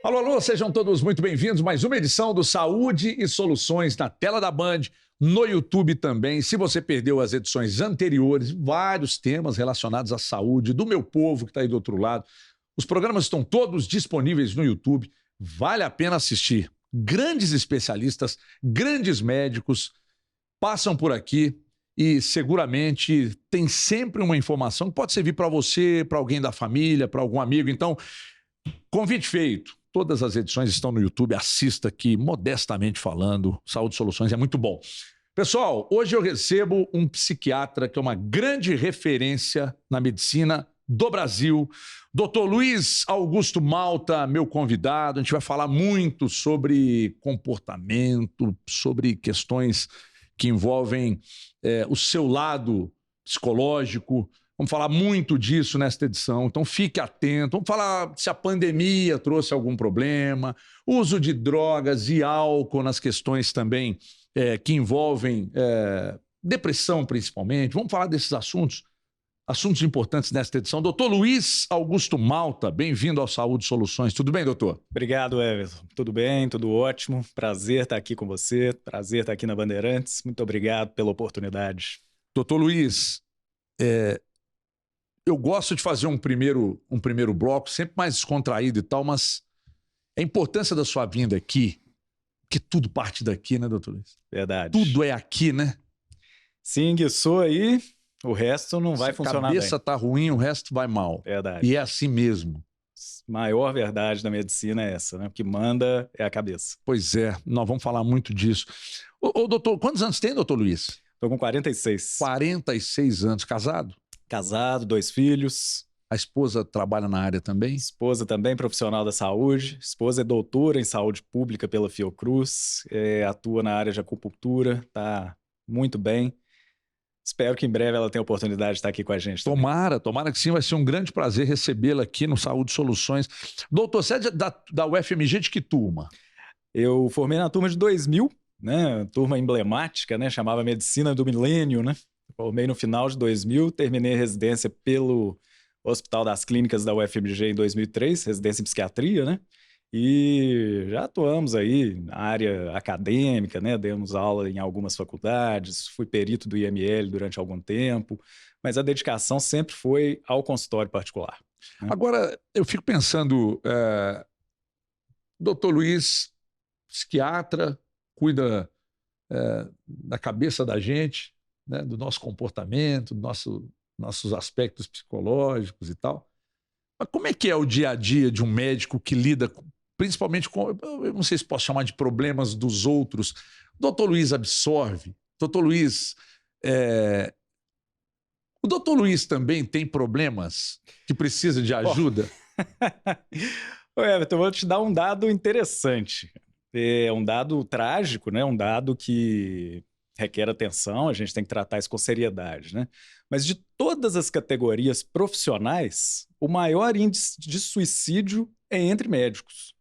Alô, alô, sejam todos muito bem-vindos. Mais uma edição do Saúde e Soluções na tela da Band, no YouTube também. Se você perdeu as edições anteriores, vários temas relacionados à saúde do meu povo que está aí do outro lado. Os programas estão todos disponíveis no YouTube. Vale a pena assistir. Grandes especialistas, grandes médicos passam por aqui e seguramente tem sempre uma informação que pode servir para você, para alguém da família, para algum amigo. Então, convite feito. Todas as edições estão no YouTube, assista aqui, modestamente falando. Saúde e Soluções é muito bom. Pessoal, hoje eu recebo um psiquiatra que é uma grande referência na medicina do Brasil, Dr. Luiz Augusto Malta, meu convidado. A gente vai falar muito sobre comportamento, sobre questões que envolvem o seu lado psicológico. Vamos falar muito disso nesta edição, então fique atento. Vamos falar se a pandemia trouxe algum problema, uso de drogas e álcool nas questões também que envolvem depressão, principalmente. Vamos falar desses assuntos importantes nesta edição. Doutor Luiz Augusto Malta, bem-vindo ao Saúde e Soluções. Tudo bem, doutor? Obrigado, Everton. Tudo bem, tudo ótimo. Prazer estar aqui com você, prazer estar aqui na Bandeirantes. Muito obrigado pela oportunidade. Doutor Luiz, eu gosto de fazer um primeiro bloco, sempre mais descontraído e tal, mas a importância da sua vinda aqui, que tudo parte daqui, né, doutor Luiz? Verdade. Tudo é aqui, né? Se enguiçou aí, o resto não vai funcionar bem. Se a cabeça tá ruim, o resto vai mal. Verdade. E é assim mesmo. Maior verdade da medicina é essa, né? O que manda é a cabeça. Pois é, nós vamos falar muito disso. Ô doutor, quantos anos tem, doutor Luiz? Estou com 46. 46 anos, casado? Casado, 2 filhos. A esposa trabalha na área também? Esposa também profissional da saúde. Esposa é doutora em saúde pública pela Fiocruz. Atua na área de acupuntura. Tá muito bem. Espero que em breve ela tenha a oportunidade de estar aqui com a gente. Tomara que sim. Vai ser um grande prazer recebê-la aqui no Saúde e Soluções. Doutor, você é da UFMG de que turma? Eu formei na turma de 2000, né? Turma emblemática, né? Chamava Medicina do Milênio, né? Formei no final de 2000, terminei a residência pelo Hospital das Clínicas da UFMG em 2003, residência em psiquiatria, né? E já atuamos aí na área acadêmica, né? Demos aula em algumas faculdades, fui perito do IML durante algum tempo, mas a dedicação sempre foi ao consultório particular, né? Agora, eu fico pensando, doutor Luiz, psiquiatra, cuida da cabeça da gente, né, do nosso comportamento, nossos aspectos psicológicos e tal. Mas como é que é o dia a dia de um médico que lida principalmente com, eu não sei se posso chamar de problemas dos outros? O doutor Luiz absorve? Doutor Luiz, o doutor Luiz também tem problemas que precisa de ajuda? Ô Everton, eu vou te dar um dado interessante. É um dado trágico, né? Um dado que requer atenção, a gente tem que tratar isso com seriedade, né? Mas de todas as categorias profissionais, o maior índice de suicídio é entre médicos.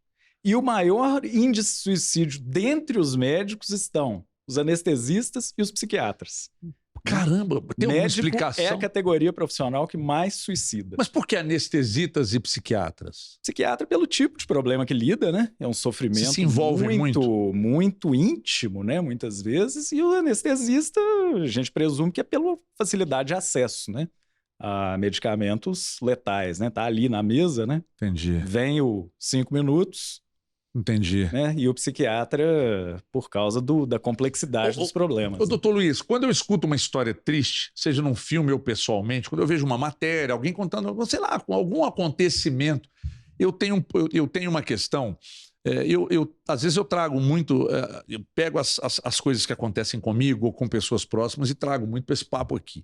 E o maior índice de suicídio dentre os médicos estão os anestesistas e os psiquiatras. Caramba, tem alguma explicação? É a categoria profissional que mais suicida. Mas por que anestesistas e psiquiatras? Psiquiatra pelo tipo de problema que lida, né? É um sofrimento se envolve muito íntimo, né? Muitas vezes. E o anestesista, a gente presume que é pela facilidade de acesso, né? A medicamentos letais, né? Tá ali na mesa, né? Entendi. Vem o 5 minutos... Entendi. Né? E o psiquiatra, por causa da complexidade dos problemas. Doutor Luiz, quando eu escuto uma história triste, seja num filme ou pessoalmente, quando eu vejo uma matéria, alguém contando, sei lá, com algum acontecimento, eu tenho uma questão. Às vezes eu trago muito, eu pego as coisas que acontecem comigo ou com pessoas próximas e trago muito para esse papo aqui.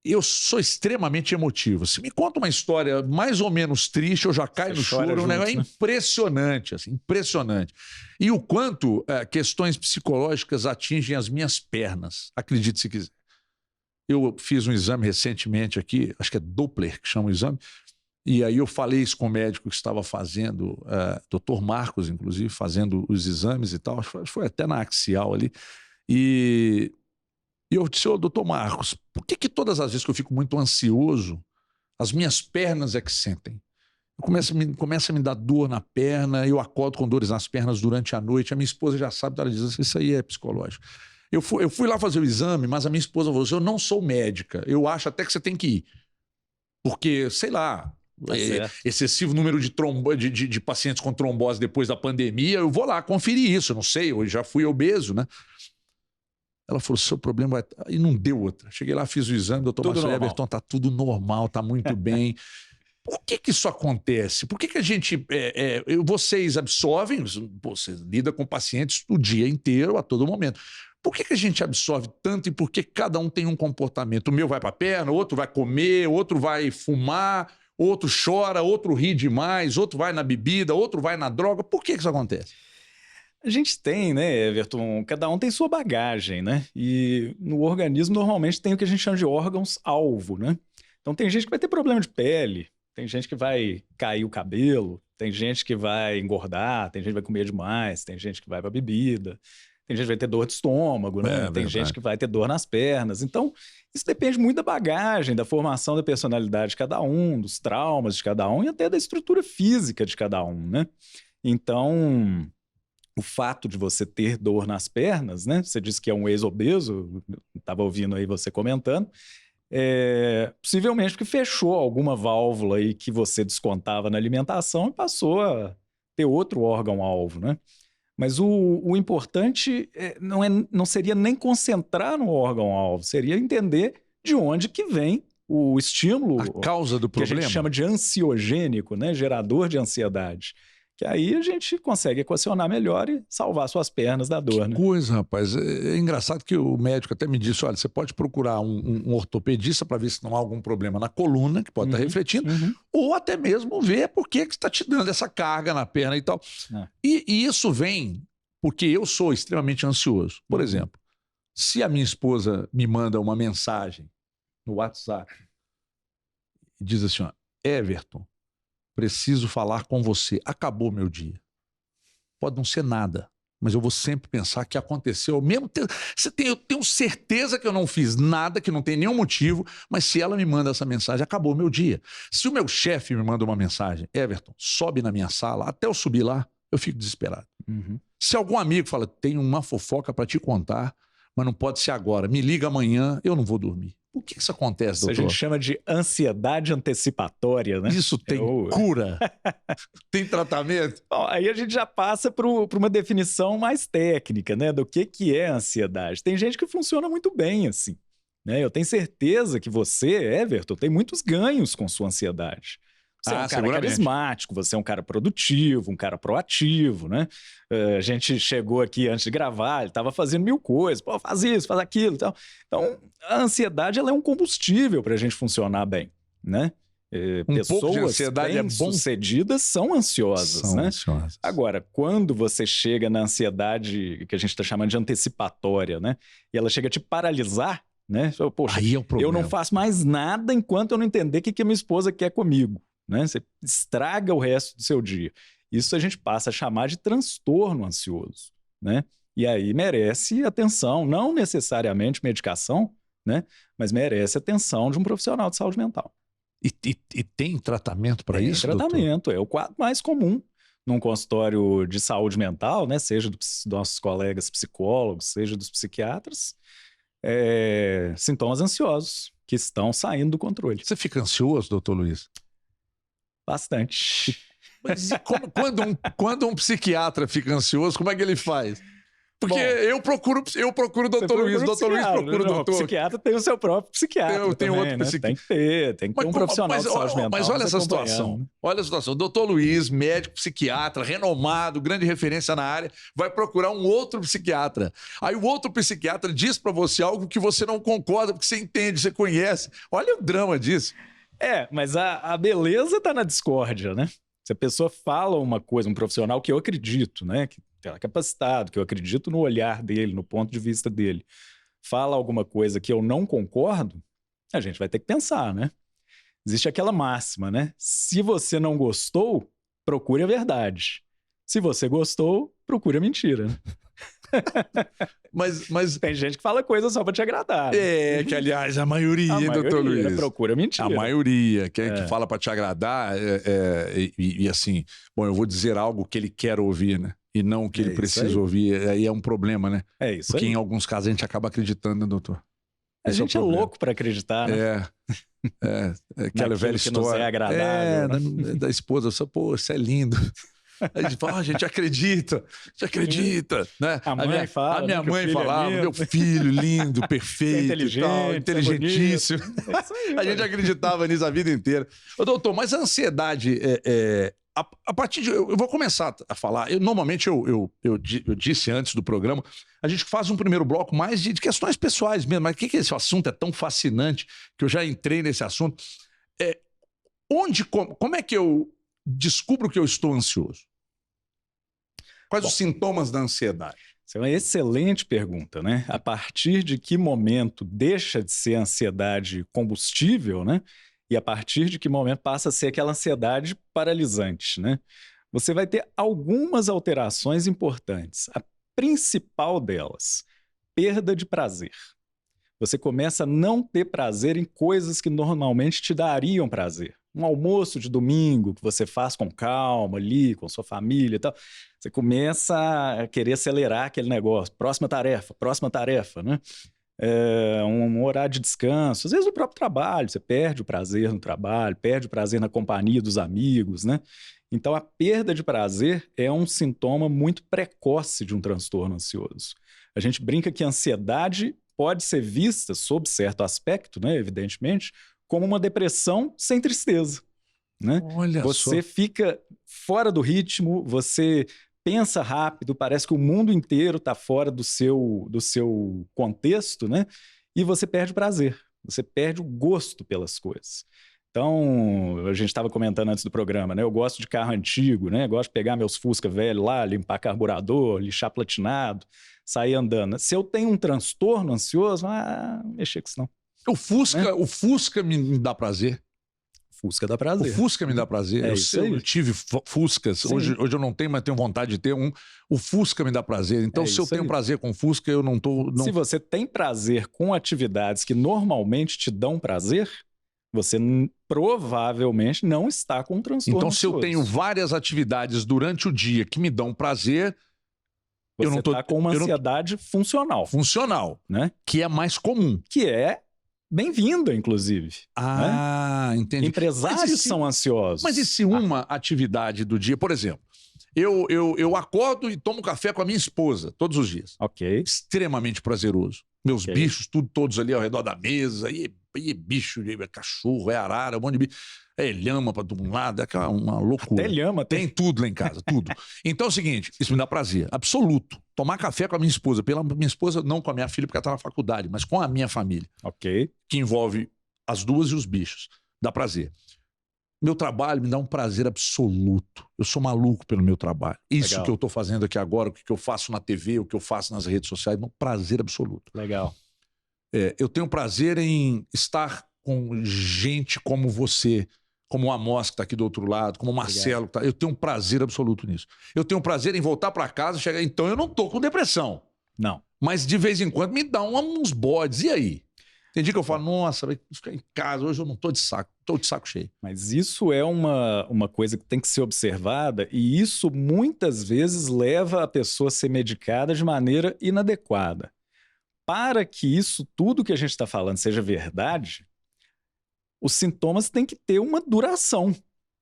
Eu sou extremamente emotivo. Se me conta uma história mais ou menos triste, eu já caio no choro. É impressionante, assim, impressionante. E o quanto questões psicológicas atingem as minhas pernas, acredite se quiser. Eu fiz um exame recentemente aqui, acho que é Doppler que chama o exame, e aí eu falei isso com o médico que estava fazendo, Dr. Marcos, inclusive, fazendo os exames e tal, foi até na axial ali, e eu disse, doutor Marcos, por que todas as vezes que eu fico muito ansioso, as minhas pernas é que sentem? Começa a me dar dor na perna, eu acordo com dores nas pernas durante a noite, a minha esposa já sabe, ela diz, isso aí é psicológico. Eu fui lá fazer o exame, mas a minha esposa falou assim, eu não sou médica, eu acho até que você tem que ir. Porque, sei lá, excessivo número de pacientes com trombose depois da pandemia, eu vou lá conferir isso, não sei, eu já fui obeso, né? Ela falou, seu problema vai... E não deu outra. Cheguei lá, fiz o exame, doutor Marcelo Everton, tá tudo normal, tá muito bem. Por que isso acontece? Por que a gente... vocês absorvem, você lida com pacientes o dia inteiro, a todo momento. Por que a gente absorve tanto e por que cada um tem um comportamento? O meu vai para a perna, outro vai comer, outro vai fumar, outro chora, outro ri demais, outro vai na bebida, outro vai na droga. Por que isso acontece? A gente tem, né, Everton? Cada um tem sua bagagem, né? E no organismo normalmente tem o que a gente chama de órgãos-alvo, né? Então tem gente que vai ter problema de pele, tem gente que vai cair o cabelo, tem gente que vai engordar, tem gente que vai comer demais, tem gente que vai para bebida, tem gente que vai ter dor de estômago, né? Tem gente que vai ter dor nas pernas. Então, isso depende muito da bagagem, da formação da personalidade de cada um, dos traumas de cada um e até da estrutura física de cada um, né? Então, o fato de você ter dor nas pernas, né? Você disse que é um ex-obeso, estava ouvindo aí você comentando, possivelmente porque fechou alguma válvula aí que você descontava na alimentação e passou a ter outro órgão-alvo, né? Mas o importante não seria nem concentrar no órgão-alvo, seria entender de onde que vem o estímulo. A causa do problema. Que a gente chama de ansiogênico, né? Gerador de ansiedade. Que aí a gente consegue equacionar melhor e salvar suas pernas da dor, né? Coisa, rapaz. É engraçado que o médico até me disse, olha, você pode procurar um ortopedista para ver se não há algum problema na coluna, que pode estar refletindo, ou até mesmo ver por que está te dando essa carga na perna e tal. E isso vem porque eu sou extremamente ansioso. Por exemplo, se a minha esposa me manda uma mensagem no WhatsApp e diz assim, ó, Everton, preciso falar com você. Acabou meu dia. Pode não ser nada, mas eu vou sempre pensar que aconteceu. Mesmo eu tenho certeza que eu não fiz nada, que não tem nenhum motivo, mas se ela me manda essa mensagem, acabou meu dia. Se o meu chefe me manda uma mensagem, Everton, sobe na minha sala, até eu subir lá, eu fico desesperado. Se algum amigo fala, tem uma fofoca para te contar, mas não pode ser agora, me liga amanhã, eu não vou dormir. Por que isso acontece, doutor? Isso a gente chama de ansiedade antecipatória, né? Isso tem cura? Tem tratamento? Bom, aí a gente já passa para uma definição mais técnica, né? Do que é ansiedade. Tem gente que funciona muito bem assim, né? Eu tenho certeza que você, Everton, tem muitos ganhos com sua ansiedade. Você é um cara carismático, você é um cara produtivo, um cara proativo, né? A gente chegou aqui antes de gravar, ele estava fazendo 1000 coisas. Pô, faz isso, faz aquilo e tal. Então, a ansiedade ela é um combustível para a gente funcionar bem, né? Pessoas bem-sucedidas são ansiosas, né? Agora, quando você chega na ansiedade que a gente está chamando de antecipatória, né? E ela chega a te paralisar, né? Poxa, aí é o problema. Eu não faço mais nada enquanto eu não entender o que a minha esposa quer comigo. Né? Você estraga o resto do seu dia. Isso a gente passa a chamar de transtorno ansioso, né? E aí merece atenção, não necessariamente medicação, né? Mas merece atenção de um profissional de saúde mental. E tem tratamento para isso, doutor? Tem tratamento, é o quadro mais comum num consultório de saúde mental, né? Seja dos nossos colegas psicólogos, seja dos psiquiatras, sintomas ansiosos que estão saindo do controle. Você fica ansioso, doutor Luiz? Bastante. Mas quando um psiquiatra fica ansioso, como é que ele faz? Porque eu procuro o doutor Luiz, o doutor Luiz procura o doutor. O psiquiatra tem o seu próprio psiquiatra. Eu tenho também, outro né? psiquiatra. Tem que ter um profissional de saúde mental. Mas olha essa situação. Olha a situação. O doutor Luiz, médico, psiquiatra, renomado, grande referência na área, vai procurar um outro psiquiatra. Aí o outro psiquiatra diz para você algo que você não concorda, porque você entende, você conhece. Olha o drama disso. Mas a beleza tá na discórdia, né? Se a pessoa fala uma coisa, um profissional que eu acredito, né? Que é capacitado, que eu acredito no olhar dele, no ponto de vista dele, fala alguma coisa que eu não concordo, a gente vai ter que pensar, né? Existe aquela máxima, né? Se você não gostou, procure a verdade. Se você gostou, procure a mentira. Né? Mas Tem gente que fala coisa só pra te agradar. Né? que aliás, a maioria, A hein, doutor maioria, Luiz? procura mentira. A maioria, que fala para te agradar, e assim, bom, eu vou dizer algo que ele quer ouvir, né? E não o que ele precisa ouvir. Aí é um problema, né? É isso Porque aí. em alguns casos a gente acaba acreditando, né, doutor? A Esse gente o é problema. louco pra acreditar, né? Aquela velha que nos história. é agradável, né? Da esposa, pô, isso é lindo. Aí a gente fala, a gente acredita, né? A mãe fala, a minha né, que o mãe filho é falava, lindo. meu filho lindo, perfeito, inteligente, e tal, inteligentíssimo. é bonito. É isso aí, A gente acreditava nisso a vida inteira. Ô, doutor, mas a ansiedade, a partir de... Eu vou começar a falar. Normalmente, eu disse antes do programa, a gente faz um primeiro bloco mais de questões pessoais mesmo. Mas que esse assunto é tão fascinante que eu já entrei nesse assunto. Como é que eu descubro que eu estou ansioso? Quais os sintomas da ansiedade? Essa é uma excelente pergunta, né? A partir de que momento deixa de ser ansiedade combustível, né? E a partir de que momento passa a ser aquela ansiedade paralisante, né? Você vai ter algumas alterações importantes. A principal delas, perda de prazer. Você começa a não ter prazer em coisas que normalmente te dariam prazer. Um almoço de domingo que você faz com calma ali, com sua família e tal. Você começa a querer acelerar aquele negócio. Próxima tarefa, né? Um horário de descanso. Às vezes o próprio trabalho, você perde o prazer no trabalho, perde o prazer na companhia dos amigos, né? Então a perda de prazer é um sintoma muito precoce de um transtorno ansioso. A gente brinca que a ansiedade pode ser vista, sob certo aspecto, né, evidentemente, como uma depressão sem tristeza. Né? Olha você só. fica fora do ritmo, você pensa rápido, parece que o mundo inteiro está fora do seu contexto, né? E você perde o prazer, você perde o gosto pelas coisas. Então, a gente estava comentando antes do programa, né? Eu gosto de carro antigo, né? Gosto de pegar meus Fusca velho lá, limpar carburador, lixar platinado, sair andando. Se eu tenho um transtorno ansioso, mexer com isso não. O Fusca me dá prazer. Fusca dá prazer. O Fusca me dá prazer. Eu tive Fuscas. Hoje eu não tenho, mas tenho vontade de ter um. O Fusca me dá prazer. Então, se eu tenho prazer com Fusca, eu não tô... Não... Se você tem prazer com atividades que normalmente te dão prazer, você provavelmente não está com um transtorno Então, se eu tenho várias atividades durante o dia que me dão prazer... Você está com uma ansiedade funcional. Funcional. Né? Que é mais comum. Que é bem-vinda, inclusive. Né? Entendi. Empresários são ansiosos. Mas e se uma atividade do dia, por exemplo, eu acordo e tomo café com a minha esposa todos os dias. Ok. Extremamente prazeroso. Meus bichos, todos ali ao redor da mesa, e bicho, é cachorro, é arara, um monte de bicho. É lhama para todo lado, é uma loucura. Até lhama. Tem tudo lá em casa, tudo. Então é o seguinte, isso me dá prazer, absoluto. Tomar café com a minha esposa, pela minha esposa, não com a minha filha, porque ela está na faculdade, mas com a minha família. Ok. Que envolve as duas e os bichos. Dá prazer. Meu trabalho me dá um prazer absoluto. Eu sou maluco pelo meu trabalho. Isso Legal. Que eu estou fazendo aqui agora, o que eu faço na TV, o que eu faço nas redes sociais, é um prazer absoluto. Legal. Eu tenho prazer em estar com gente como você, como o Amós, que está aqui do outro lado, como o Marcelo. Que tá... Eu tenho um prazer absoluto nisso. Eu tenho um prazer em voltar para casa e chegar... Então eu não estou com depressão. Não. Mas de vez em quando me dá uns bodes. E aí? Tem dia que eu falo, nossa, vai ficar em casa, hoje eu não estou de saco cheio. Mas isso é uma coisa que tem que ser observada e isso muitas vezes leva a pessoa a ser medicada de maneira inadequada. Para que isso tudo que a gente está falando seja verdade, os sintomas têm que ter uma duração.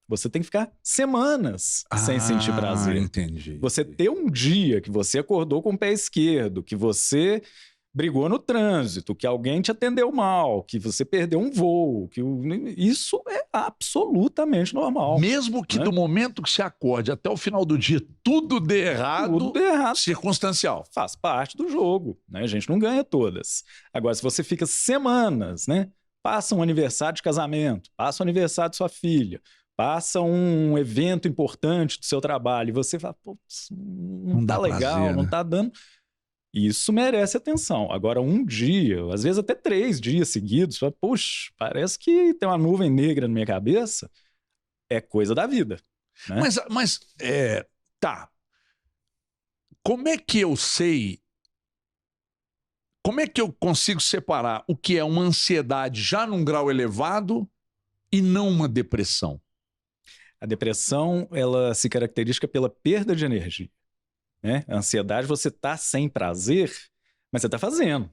Você tem que ficar semanas sem sentir prazer. Entendi. Você ter um dia que você acordou com o pé esquerdo, que você brigou no trânsito, que alguém te atendeu mal, que você perdeu um voo, isso é absolutamente normal. Mesmo que do momento que você acorde até o final do dia tudo dê errado, tudo dê errado. Circunstancial. Faz parte do jogo, né? A gente não ganha todas. Agora, se você fica semanas, né? Passa um aniversário de casamento, passa um aniversário de sua filha, passa um evento importante do seu trabalho e você fala, putz, não tá legal, prazer, não tá dando... Isso merece atenção. Agora, um dia, às vezes até 3 dias seguidos, fala, puxa, parece que tem uma nuvem negra na minha cabeça, é coisa da vida. Né? Tá. Como é que eu sei como é que eu consigo separar o que é uma ansiedade já num grau elevado e não uma depressão? A depressão, ela se caracteriza pela perda de energia, né? A ansiedade, você está sem prazer, mas você está fazendo.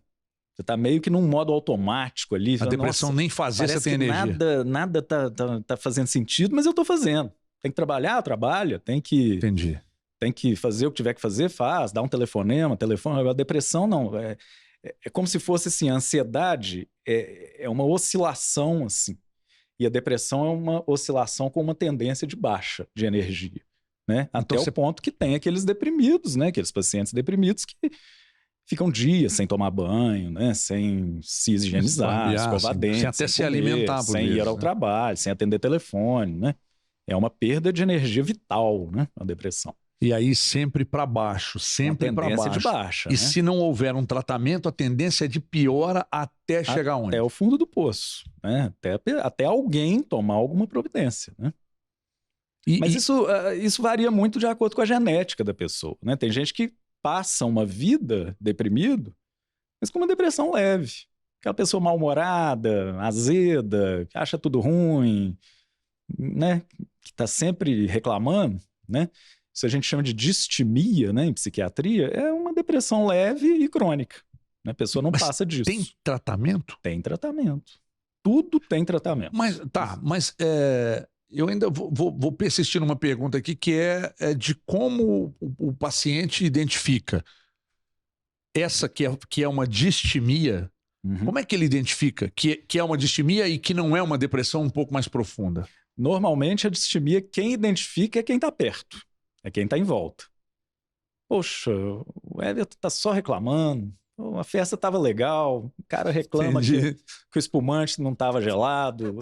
Você está meio que num modo automático ali. A depressão nem fazer você tem energia. Nada tá fazendo sentido, mas eu estou fazendo. Tem que trabalhar, trabalha. Entendi. Tem que fazer o que tiver que fazer, faz. Dá um telefonema, telefone. Agora, a depressão não. É como se fosse assim, a ansiedade é uma oscilação assim. E a depressão é uma oscilação com uma tendência de baixa de energia, né? Até o ponto que tem aqueles deprimidos, né? Aqueles pacientes deprimidos que ficam dias sem tomar banho, né? Sem se higienizar, escovar dentes, sem até se alimentar, sem ir ao trabalho, sem atender telefone, né? É uma perda de energia vital, né? A depressão. E aí sempre para baixo, sempre para baixo. De baixa. E se não houver um tratamento, a tendência é de piora até chegar onde? Até o fundo do poço, né? Até alguém tomar alguma providência, né? Mas isso varia muito de acordo com a genética da pessoa, né? Tem gente que passa uma vida deprimido, mas com uma depressão leve. Aquela pessoa mal-humorada, azeda, que acha tudo ruim, né? Que está sempre reclamando, né? Isso a gente chama de distimia, né, em psiquiatria, é uma depressão leve e crônica. Né? A pessoa não passa disso. Tem tratamento? Tem tratamento. Tudo tem tratamento. Mas eu ainda vou persistir numa pergunta aqui que é de como o paciente identifica essa que é uma distimia. Como é que ele identifica que é uma distimia e que não é uma depressão um pouco mais profunda? Normalmente a distimia, quem identifica é quem está perto. É quem está em volta. Poxa, o Everton está só reclamando. A festa estava legal. O cara reclama que o espumante não estava gelado.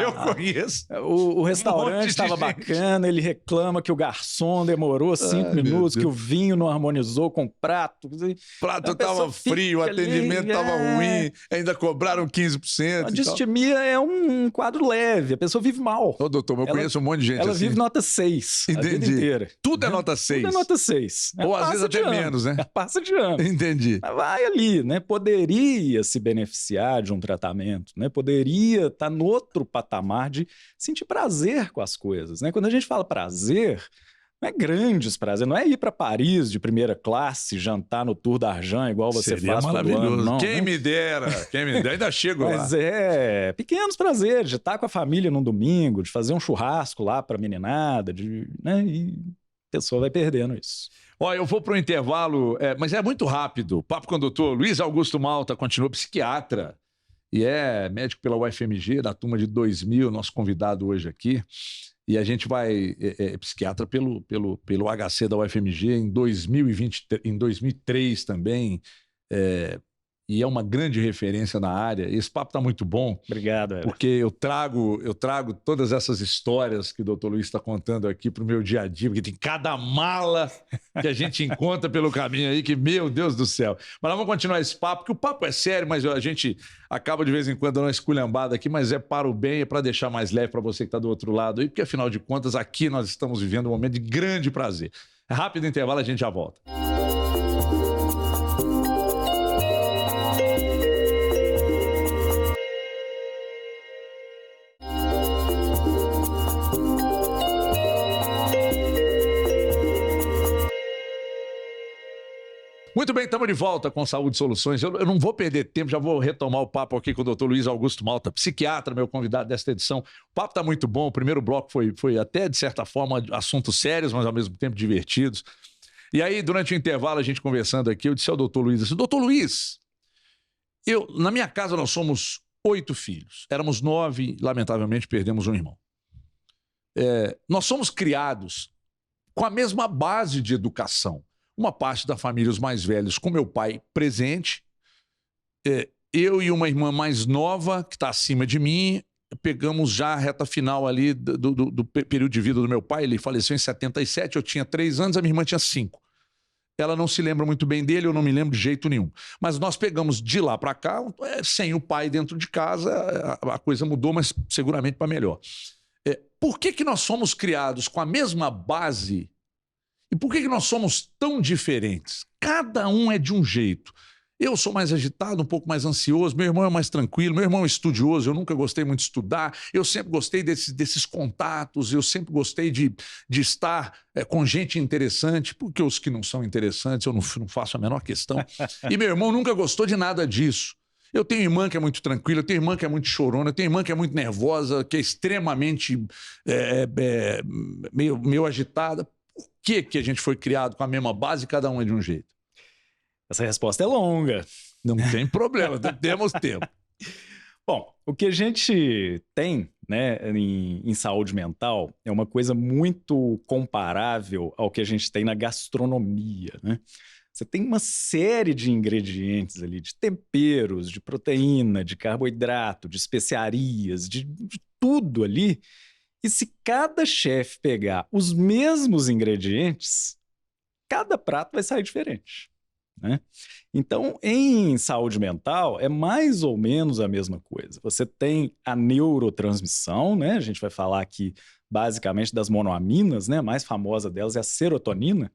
Eu conheço. O restaurante estava bacana, ele reclama que o garçom demorou 5 minutos, que o vinho não harmonizou com o prato. O prato estava frio, o atendimento estava ruim, ainda cobraram 15%. A distimia é um quadro leve, a pessoa vive mal. Ô, doutor, eu conheço um monte de gente ela assim. vive nota 6 a vida inteira. Tudo é nota 6? Tudo é nota 6. Ou às vezes até menos, né? Passa de ano. Entendi. Vai ali, né? Poderia se beneficiar de um tratamento, né? Poderia estar no outro patamar de sentir prazer com as coisas, né? Quando a gente fala prazer, não é grandes prazer, não é ir para Paris de primeira classe, jantar no Tour d'Argent, igual você faz todo ano, não. Quem me dera, ainda chego lá. Mas pequenos prazeres, de estar com a família num domingo, de fazer um churrasco lá para a meninada, né? E a pessoa vai perdendo isso. Ó, eu vou para o intervalo, mas é muito rápido. Papo com o doutor Luiz Augusto Malta, continua psiquiatra. E é médico pela UFMG, da turma de 2000, nosso convidado hoje aqui. E a gente vai, psiquiatra pelo HC da UFMG em 2003 também. E é uma grande referência na área. Esse papo está muito bom. Obrigado, porque eu trago todas essas histórias que o doutor Luiz está contando aqui para o meu dia a dia, porque tem cada mala que a gente encontra pelo caminho aí, que, meu Deus do céu. Mas nós vamos continuar esse papo, porque o papo é sério, mas a gente acaba de vez em quando dando uma esculhambada aqui, mas é para o bem, é para deixar mais leve para você que está do outro lado aí, porque afinal de contas aqui nós estamos vivendo um momento de grande prazer. Rápido intervalo, a gente já volta. Muito bem, estamos de volta com Saúde e Soluções. Eu não vou perder tempo, já vou retomar o papo aqui com o doutor Luiz Augusto Malta, psiquiatra, meu convidado desta edição. O papo está muito bom, o primeiro bloco foi até, de certa forma, assuntos sérios, mas ao mesmo tempo divertidos. E aí, durante o intervalo, a gente conversando aqui, eu disse ao doutor Luiz assim, doutor Luiz, na minha casa nós somos 8 filhos, éramos 9, lamentavelmente perdemos um irmão. Nós somos criados com a mesma base de educação. Uma parte da família, os mais velhos, com meu pai presente, eu e uma irmã mais nova, que está acima de mim, pegamos já a reta final ali do período de vida do meu pai. Ele faleceu em 77, eu tinha 3 anos, a minha irmã tinha 5. Ela não se lembra muito bem dele, eu não me lembro de jeito nenhum. Mas nós pegamos de lá para cá, sem o pai dentro de casa, a coisa mudou, mas seguramente para melhor. Por que nós somos criados com a mesma base? E por que nós somos tão diferentes? Cada um é de um jeito. Eu sou mais agitado, um pouco mais ansioso, meu irmão é mais tranquilo, meu irmão é estudioso, eu nunca gostei muito de estudar, eu sempre gostei desses contatos, eu sempre gostei de estar com gente interessante, porque os que não são interessantes eu não faço a menor questão. E meu irmão nunca gostou de nada disso. Eu tenho irmã que é muito tranquila, eu tenho irmã que é muito chorona, eu tenho irmã que é muito nervosa, que é extremamente meio agitada. Por que a gente foi criado com a mesma base e cada um é de um jeito? Essa resposta é longa. Não tem problema, temos tempo. Bom, o que a gente tem, né, em saúde mental é uma coisa muito comparável ao que a gente tem na gastronomia, né? Você tem uma série de ingredientes ali, de temperos, de proteína, de carboidrato, de especiarias, de tudo ali. E se cada chefe pegar os mesmos ingredientes, cada prato vai sair diferente, né? Então, em saúde mental, é mais ou menos a mesma coisa. Você tem a neurotransmissão, né? A gente vai falar aqui basicamente das monoaminas, né? A mais famosa delas é a serotonina.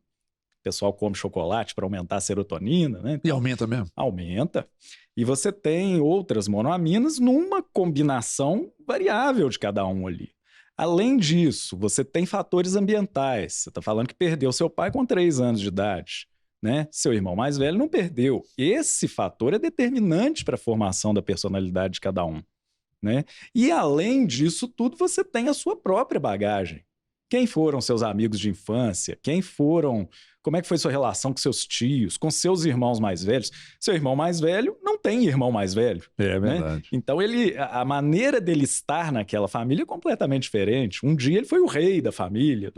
O pessoal come chocolate para aumentar a serotonina, né? E aumenta mesmo? Aumenta. E você tem outras monoaminas numa combinação variável de cada um ali. Além disso, você tem fatores ambientais. Você está falando que perdeu seu pai com 3 anos de idade, né? Seu irmão mais velho não perdeu. Esse fator é determinante para a formação da personalidade de cada um, né? E além disso tudo, você tem a sua própria bagagem. Quem foram seus amigos de infância? Como é que foi sua relação com seus tios, com seus irmãos mais velhos? Seu irmão mais velho não tem irmão mais velho. É verdade. Né? Então, a maneira dele estar naquela família é completamente diferente. Um dia ele foi o rei da família,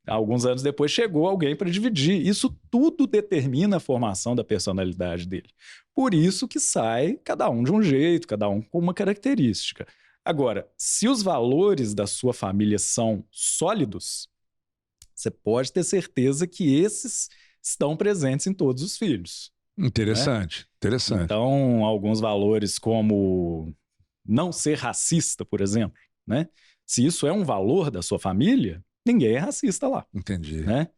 alguns anos depois chegou alguém para dividir. Isso tudo determina a formação da personalidade dele. Por isso que sai cada um de um jeito, cada um com uma característica. Agora, se os valores da sua família são sólidos, você pode ter certeza que esses estão presentes em todos os filhos. Interessante, né? Interessante. Então, alguns valores como não ser racista, por exemplo, né? Se isso é um valor da sua família, ninguém é racista lá. Entendi. Né?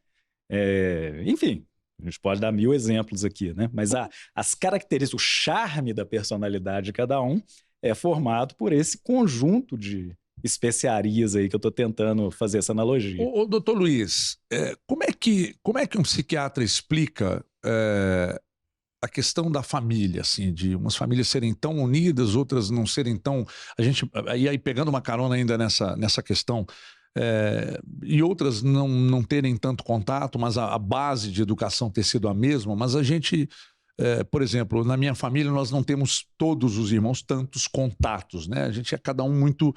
Enfim, a gente pode dar 1000 exemplos aqui, né? Mas as características, o charme da personalidade de cada um é formado por esse conjunto de especiarias aí que eu estou tentando fazer essa analogia. Ô, doutor Luiz, como é que um psiquiatra explica a questão da família, assim, de umas famílias serem tão unidas, outras não serem tão... E aí pegando uma carona ainda nessa questão, e outras não terem tanto contato, mas a base de educação ter sido a mesma, mas a gente... por exemplo, na minha família nós não temos todos os irmãos tantos contatos, né? A gente é cada um muito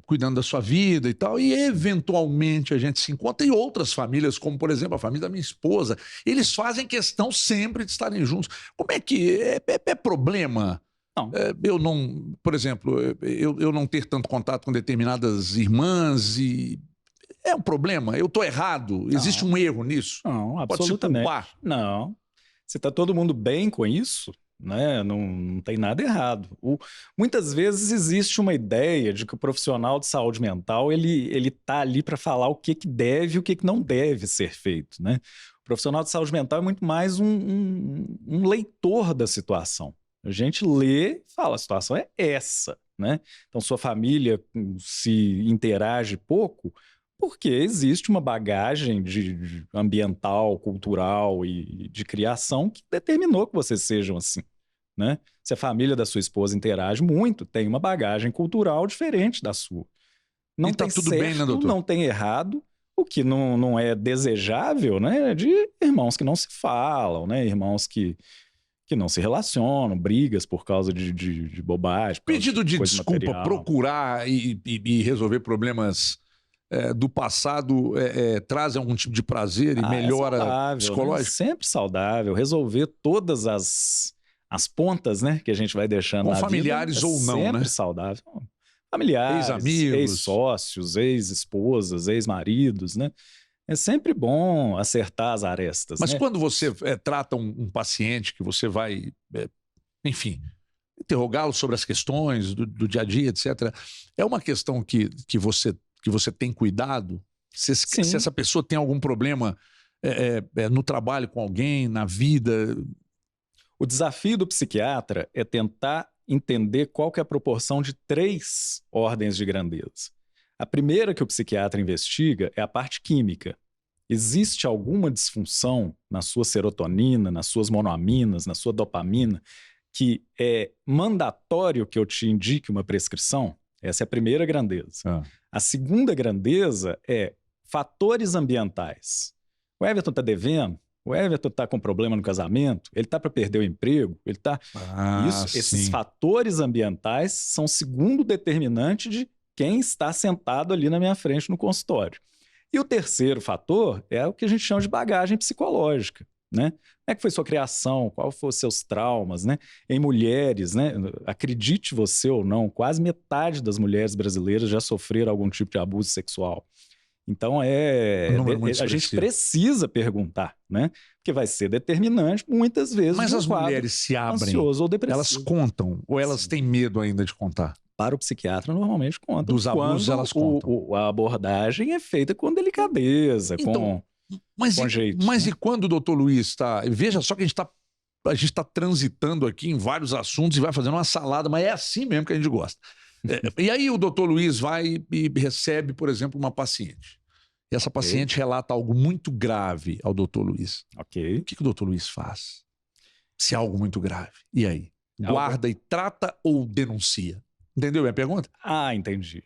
cuidando da sua vida e tal, e eventualmente a gente se encontra em outras famílias, como por exemplo a família da minha esposa, eles fazem questão sempre de estarem juntos. Como é que é problema? Não. Eu não, por exemplo, eu não ter tanto contato com determinadas irmãs e é um problema? Eu estou errado? Existe um erro nisso? Não, Pode se absolutamente. culpar? Não. Se está todo mundo bem com isso, né, não tem nada errado. Muitas vezes existe uma ideia de que o profissional de saúde mental ele está ali para falar o que deve e o que não deve ser feito. Né? O profissional de saúde mental é muito mais um leitor da situação. A gente lê e fala, a situação é essa. Né? Então, sua família se interage pouco, porque existe uma bagagem de ambiental, cultural e de criação que determinou que vocês sejam assim, né? Se a família da sua esposa interage muito, tem uma bagagem cultural diferente da sua. Não tem tudo certo, bem, né, doutor? não tem errado. O que não é desejável, né? É de irmãos que não se falam, né? Irmãos que não se relacionam, brigas por causa de bobagem. Pedido de desculpa, material. procurar e resolver problemas do passado traz algum tipo de prazer e melhora saudável, psicológico? Né? Sempre saudável. Resolver todas as pontas, né, que a gente vai deixando com na familiares vida, ou não, sempre né? Saudável. Familiares, ex-amigos, ex-sócios, ex-esposas, ex-maridos, né? É sempre bom acertar as arestas. Mas né? quando você trata um paciente que você vai, enfim, interrogá-lo sobre as questões do dia a dia, etc., é uma questão que você tem cuidado? Se essa pessoa tem algum problema no trabalho com alguém, na vida... O desafio do psiquiatra é tentar entender qual que é a proporção de 3 ordens de grandeza. A primeira que o psiquiatra investiga é a parte química. Existe alguma disfunção na sua serotonina, nas suas monoaminas, na sua dopamina, que é mandatório que eu te indique uma prescrição? Essa é a primeira grandeza. A segunda grandeza é fatores ambientais. O Everton está devendo? O Everton está com problema no casamento? Ele está para perder o emprego? Ele está... Esses fatores ambientais são o segundo determinante de quem está sentado ali na minha frente no consultório. E o terceiro fator é o que a gente chama de bagagem psicológica, né? Como é que foi sua criação? Qual foram os seus traumas, né? Em mulheres, né? Acredite você ou não, quase metade das mulheres brasileiras já sofreram algum tipo de abuso sexual. Então, a gente precisa perguntar, né? Porque vai ser determinante muitas vezes. Mas as mulheres se abrem, ansioso ou depressivo. Elas contam ou elas têm medo ainda de contar? Para o psiquiatra, normalmente contam. Dos abusos, elas contam. A abordagem é feita com delicadeza, com jeito. Mas e quando o doutor Luiz está... Veja só que a gente está transitando aqui em vários assuntos e vai fazendo uma salada, mas é assim mesmo que a gente gosta. E aí o doutor Luiz vai e recebe, por exemplo, uma paciente. E essa paciente relata algo muito grave ao doutor Luiz. O que o doutor Luiz faz? Se é algo muito grave. E aí? Guarda e trata ou denuncia? Entendeu a minha pergunta? Entendi.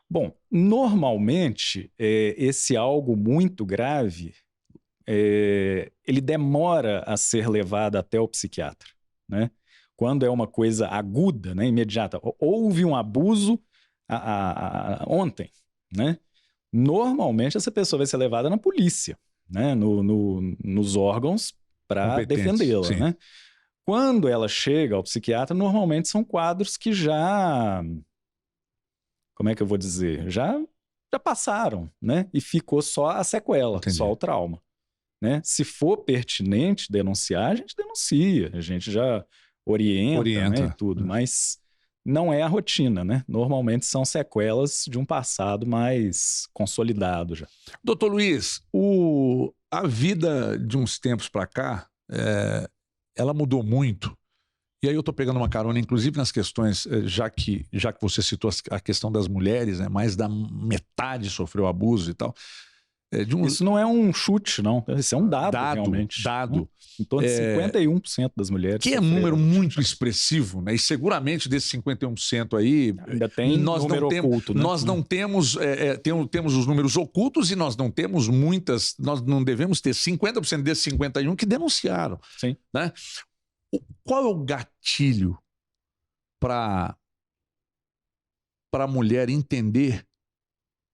Bom, normalmente, esse algo muito grave, ele demora a ser levado até o psiquiatra, né? Quando é uma coisa aguda, né, imediata. Houve um abuso ontem, né? Normalmente, essa pessoa vai ser levada na polícia, né? Nos órgãos para defendê-la, né? Quando ela chega ao psiquiatra, normalmente são quadros que já... Como é que eu vou dizer? Já passaram, né? E ficou só a sequela, só o trauma, né? Se for pertinente denunciar, a gente denuncia. A gente já orienta. Né, e tudo. Mas não é a rotina, né? Normalmente são sequelas de um passado mais consolidado já. Doutor Luiz, a vida de uns tempos para cá... ela mudou muito. E aí eu estou pegando uma carona, inclusive nas questões, já que você citou a questão das mulheres, né, mais da metade sofreu abuso e tal. Isso não é um chute, não. Isso é um dado realmente. Dado. Em torno de 51% das mulheres. Que é um número muito expressivo, né? E seguramente desses 51% aí... Ainda tem número oculto, né? Nós não temos... temos os números ocultos e nós não temos muitas... Nós não devemos ter 50% desses 51% que denunciaram. Sim. Né? Qual é o gatilho para a mulher entender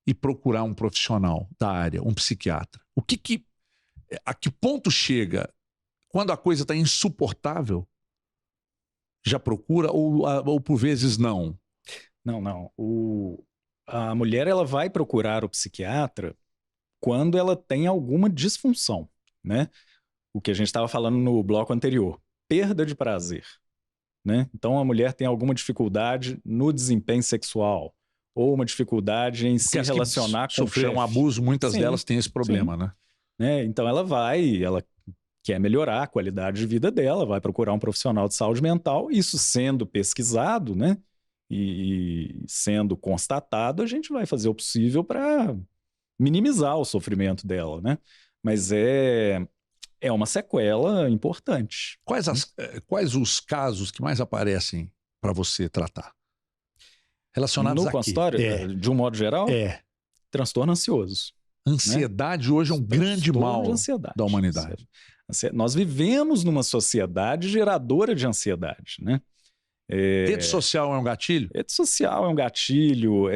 e procurar um profissional da área, um psiquiatra? A que ponto chega quando a coisa está insuportável? Já procura ou por vezes não? Não. A mulher ela vai procurar o psiquiatra quando ela tem alguma disfunção, né? O que a gente estava falando no bloco anterior. Perda de prazer, né? Então a mulher tem alguma dificuldade no desempenho sexual ou uma dificuldade em se relacionar com o sofrer um abuso, muitas delas têm esse problema, né? Então ela quer melhorar a qualidade de vida dela, vai procurar um profissional de saúde mental, isso sendo pesquisado, né? E sendo constatado, a gente vai fazer o possível para minimizar o sofrimento dela, né? Mas é uma sequela importante. Quais os casos que mais aparecem para você tratar? Relacionados no consultório, de um modo geral? Transtorno ansioso. Ansiedade, né? Hoje é um grande mal da humanidade. Nós vivemos numa sociedade geradora de ansiedade, né? Rede social é um gatilho? Rede social é um gatilho,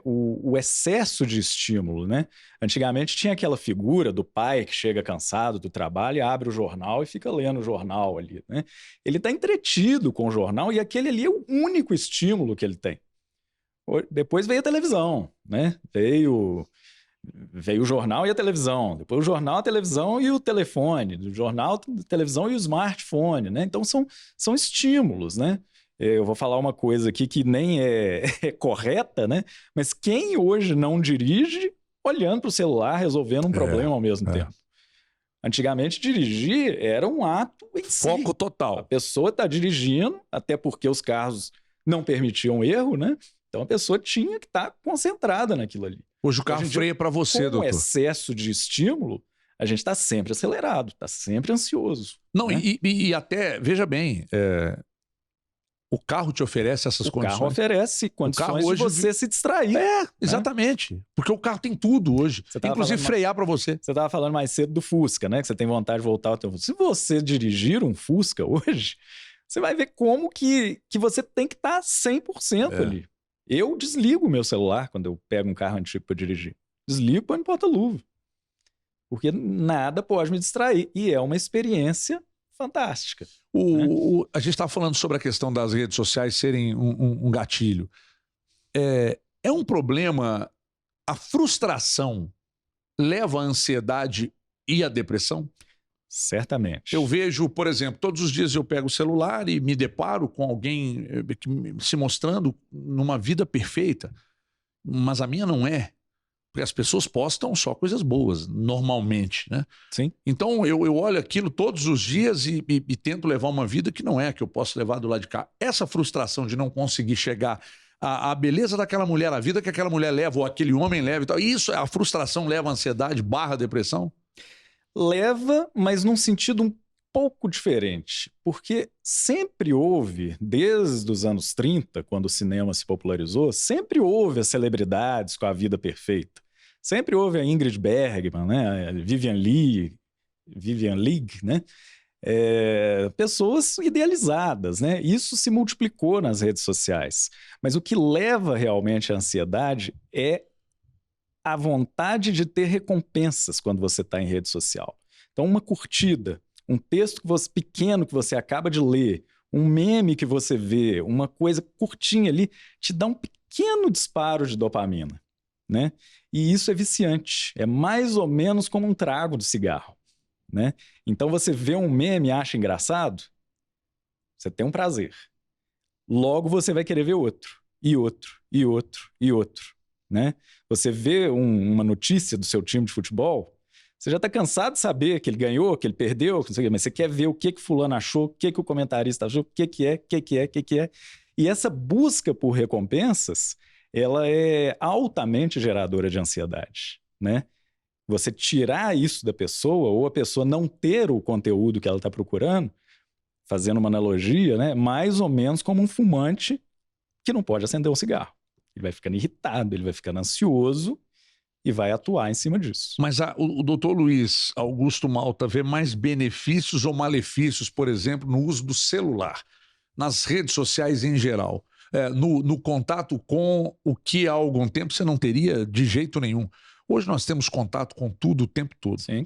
o excesso de estímulo, né? Antigamente tinha aquela figura do pai que chega cansado do trabalho, abre o jornal e fica lendo o jornal ali, né? Ele está entretido com o jornal e aquele ali é o único estímulo que ele tem. Depois veio a televisão, né? Veio o jornal e a televisão, depois o jornal, a televisão e o telefone, o jornal, a televisão e o smartphone, né? Então são estímulos, né? Eu vou falar uma coisa aqui que nem é correta, né? Mas quem hoje não dirige olhando para o celular, resolvendo um problema ao mesmo tempo? Antigamente, dirigir era um ato em si. Foco A total. pessoa está dirigindo, até porque os carros não permitiam erro, né? Então a pessoa tinha que estar concentrada naquilo ali. Hoje o carro Hoje em dia, freia para você, Com o doutor. excesso de estímulo, a gente está sempre acelerado, está sempre ansioso. Não, né? e até, veja bem, o carro te oferece essas O condições. carro oferece condições carro de hoje você se distrair. Exatamente. Porque o carro tem tudo hoje. Você tava Inclusive falando frear para você. Você estava falando mais cedo do Fusca, né? Que você tem vontade de voltar ao teu Fusca. Se você dirigir um Fusca hoje, você vai ver como que você tem que estar 100% ali. Eu desligo o meu celular quando eu pego um carro antigo para dirigir. Desligo e põe no porta-luva. Porque nada pode me distrair. E é uma experiência fantástica. A gente estava falando sobre a questão das redes sociais serem um gatilho. É um problema. A frustração leva à ansiedade e à depressão? Certamente. Eu vejo, por exemplo, todos os dias eu pego o celular e me deparo com alguém se mostrando numa vida perfeita, mas a minha não é. Porque as pessoas postam só coisas boas, normalmente, né? Sim. Então eu olho aquilo todos os dias e tento levar uma vida que não é, que eu posso levar do lado de cá. Essa frustração de não conseguir chegar à beleza daquela mulher, à vida que aquela mulher leva, ou aquele homem leva e tal, isso, a frustração leva à ansiedade / depressão? Leva, mas num sentido um pouco diferente. Porque sempre houve, desde os anos 30, quando o cinema se popularizou, sempre houve as celebridades com a vida perfeita. Sempre houve a Ingrid Bergman, né? A Vivian Leigh, né? Pessoas idealizadas, né? Isso se multiplicou nas redes sociais. Mas o que leva realmente à ansiedade é a vontade de ter recompensas quando você está em rede social. Então, uma curtida, um texto pequeno que você acaba de ler, um meme que você vê, uma coisa curtinha ali, te dá um pequeno disparo de dopamina, né? E isso é viciante. É mais ou menos como um trago de cigarro, né? Então, você vê um meme e acha engraçado, você tem um prazer. Logo, você vai querer ver outro, e outro, e outro, e outro, né? Você vê uma notícia do seu time de futebol, você já está cansado de saber que ele ganhou, que ele perdeu, mas você quer ver o que fulano achou, o que o comentarista achou, o que é. E essa busca por recompensas, ela é altamente geradora de ansiedade, né? Você tirar isso da pessoa, ou a pessoa não ter o conteúdo que ela está procurando, fazendo uma analogia, né? Mais ou menos como um fumante que não pode acender um cigarro. Ele vai ficando irritado, ele vai ficando ansioso e vai atuar em cima disso. Mas o doutor Luiz Augusto Malta vê mais benefícios ou malefícios, por exemplo, no uso do celular, nas redes sociais em geral, no contato com o que há algum tempo você não teria de jeito nenhum. Hoje nós temos contato com tudo o tempo todo. Sim.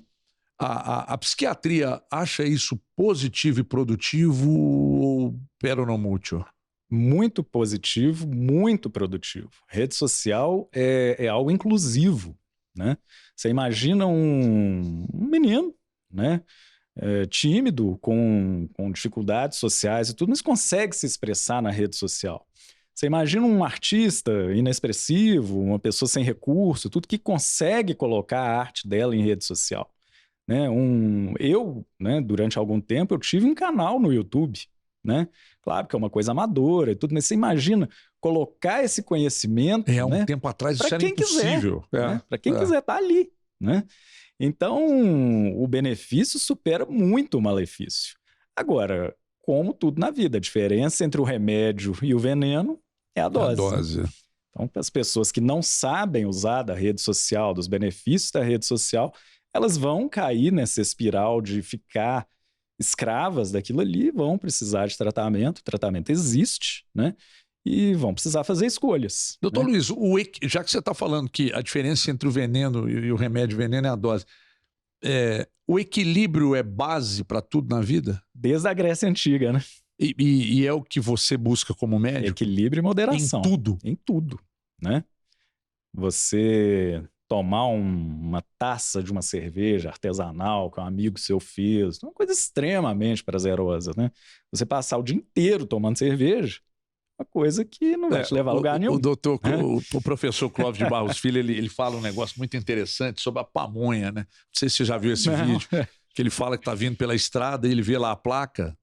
A psiquiatria acha isso positivo e produtivo ou peronomútil? Muito positivo, muito produtivo. Rede social é algo inclusivo, né? Você imagina um menino, né? Tímido, com dificuldades sociais e tudo, mas consegue se expressar na rede social. Você imagina um artista inexpressivo, uma pessoa sem recurso, tudo que consegue colocar a arte dela em rede social, né? Né, durante algum tempo, eu tive um canal no YouTube, né? Claro que é uma coisa amadora e tudo, mas você imagina colocar esse conhecimento... Há um tempo atrás isso era impossível. Né? Para quem quiser estar ali, né? Então, o benefício supera muito o malefício. Agora, como tudo na vida, a diferença entre o remédio e o veneno é a dose. Então, para as pessoas que não sabem usar da rede social, dos benefícios da rede social, elas vão cair nessa espiral de ficar escravas daquilo ali, vão precisar de tratamento. O tratamento existe, né? E vão precisar fazer escolhas. Doutor né? Luiz, já que você está falando que a diferença entre o veneno e o remédio veneno é a dose, o equilíbrio é base para tudo na vida? Desde a Grécia Antiga, né? E é o que você busca como médico? Equilíbrio e moderação. Em tudo? Em tudo, né? Você tomar uma taça de uma cerveja artesanal que um amigo seu fez, uma coisa extremamente prazerosa, né? Você passar o dia inteiro tomando cerveja, uma coisa que não vai te levar a lugar nenhum. O professor Clóvis de Barros Filho, ele fala um negócio muito interessante sobre a pamonha, né? Não sei se você já viu esse vídeo. que ele fala que está vindo pela estrada e ele vê lá a placa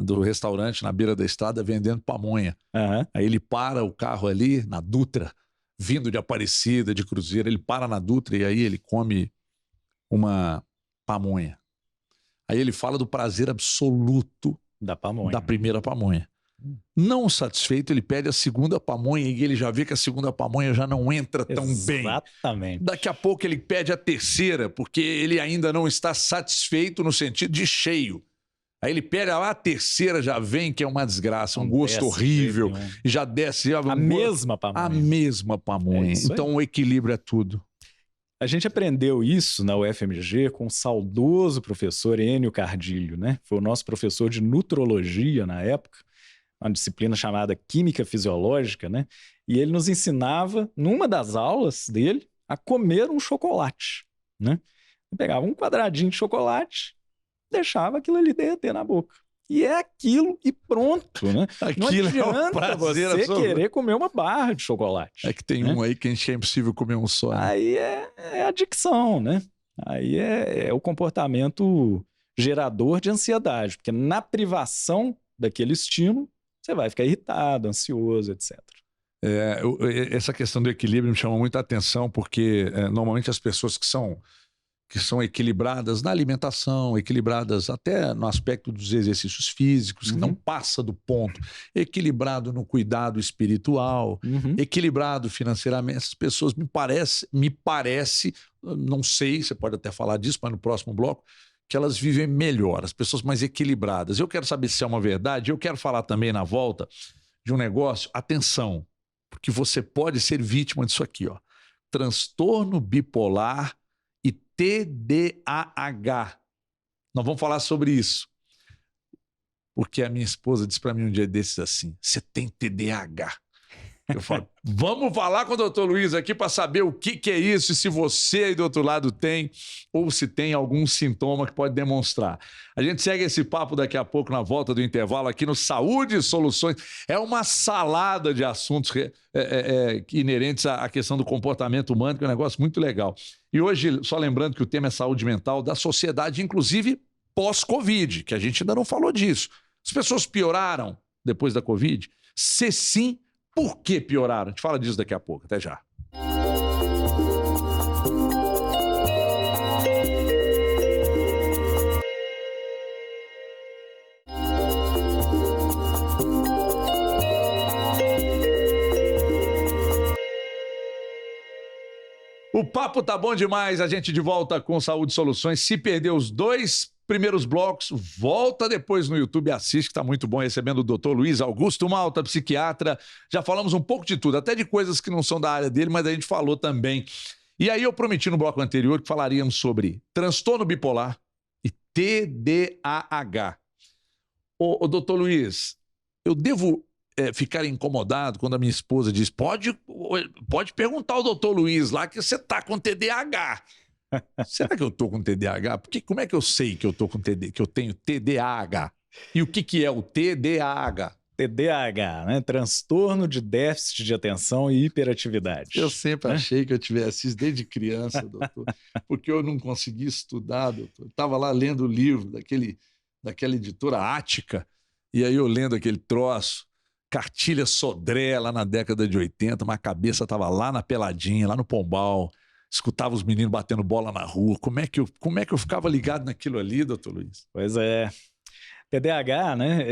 do restaurante na beira da estrada vendendo pamonha. Aham. Aí ele para o carro ali na Dutra, vindo de Aparecida, de Cruzeiro, ele para na Dutra e aí ele come uma pamonha. Aí ele fala do prazer absoluto Da pamonha. da primeira pamonha. Não satisfeito, ele pede a segunda pamonha e ele já vê que a segunda pamonha já não entra tão bem. Exatamente. Daqui a pouco ele pede a terceira, porque ele ainda não está satisfeito no sentido de cheio. Aí ele pede a terceira, já vem que é uma desgraça, um Não gosto desce horrível, de jeito nenhum. e já desce A mesma pamonha. a mesma pamonha. É isso aí. Então o equilíbrio é tudo. A gente aprendeu isso na UFMG com o saudoso professor Enio Cardilho, né? Foi o nosso professor de nutrologia na época, uma disciplina chamada Química Fisiológica, né? E ele nos ensinava, numa das aulas dele, a comer um chocolate, né? Ele pegava um quadradinho de chocolate, deixava aquilo ali derreter na boca. E é aquilo e pronto, né? Não Aquilo é um adianta prazer você absoluto. querer comer uma barra de chocolate. É que tem né? um aí que a gente é impossível comer um só. Né? Aí é adicção, né? Aí é o comportamento gerador de ansiedade, porque na privação daquele estímulo, você vai ficar irritado, ansioso, etc. Essa questão do equilíbrio me chama muita atenção, porque normalmente as pessoas que são equilibradas na alimentação, equilibradas até no aspecto dos exercícios físicos, que não passa do ponto, equilibrado no cuidado espiritual, equilibrado financeiramente, essas pessoas me parece, não sei, você pode até falar disso, mas no próximo bloco, que elas vivem melhor, as pessoas mais equilibradas. Eu quero saber se é uma verdade, eu quero falar também na volta de um negócio, atenção, porque você pode ser vítima disso aqui, ó, transtorno bipolar e TDAH. Nós vamos falar sobre isso. Porque a minha esposa disse para mim um dia desses assim, você tem TDAH. Eu falo, vamos falar com o doutor Luiz aqui para saber o que é isso e se você aí do outro lado tem ou se tem algum sintoma que pode demonstrar. A gente segue esse papo daqui a pouco na volta do intervalo aqui no Saúde e Soluções. É uma salada de assuntos inerentes à questão do comportamento humano, que é um negócio muito legal. E hoje, só lembrando que o tema é saúde mental da sociedade, inclusive pós-Covid, que a gente ainda não falou disso. As pessoas pioraram depois da Covid? Se sim, por que pioraram? A gente fala disso daqui a pouco. Até já. O papo tá bom demais, a gente de volta com Saúde e Soluções. Se perdeu os dois primeiros blocos, volta depois no YouTube e assiste, que tá muito bom, recebendo o Dr. Luiz Augusto Malta, psiquiatra. Já falamos um pouco de tudo, até de coisas que não são da área dele, mas a gente falou também. E aí eu prometi no bloco anterior que falaríamos sobre transtorno bipolar e TDAH. Ô Dr. Luiz, eu devo ficar incomodado quando a minha esposa diz, pode perguntar ao doutor Luiz lá que você tá com TDAH. Será que eu tô com TDAH? Porque como é que eu sei que eu tô com que eu tenho TDAH? E o que é o TDAH? TDAH, né? Transtorno de déficit de atenção e hiperatividade. Eu sempre achei que eu tivesse isso desde criança, doutor, porque eu não consegui estudar, doutor. Estava lá lendo o livro daquela editora Ática, e aí eu lendo aquele troço, Cartilha Sodré, lá na década de 80, mas a cabeça estava lá na Peladinha, lá no Pombal, escutava os meninos batendo bola na rua. Como é que eu ficava ligado naquilo ali, doutor Luiz? Pois é. TDAH, né,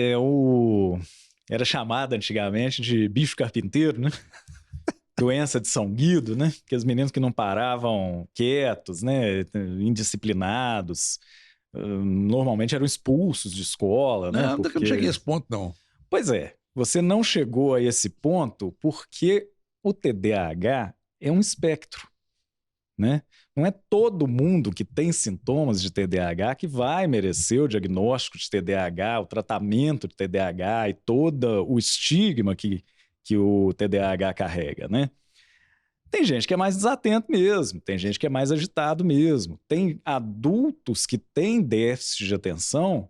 era chamado antigamente de bicho carpinteiro, né? Doença de São Guido, né? Que os meninos que não paravam quietos, né? Indisciplinados, normalmente eram expulsos de escola, né? Não, porque eu não cheguei a esse ponto, não. Pois é, você não chegou a esse ponto porque o TDAH é um espectro, né? Não é todo mundo que tem sintomas de TDAH que vai merecer o diagnóstico de TDAH, o tratamento de TDAH e todo o estigma que o TDAH carrega, né? Tem gente que é mais desatento mesmo, tem gente que é mais agitado mesmo. Tem adultos que têm déficit de atenção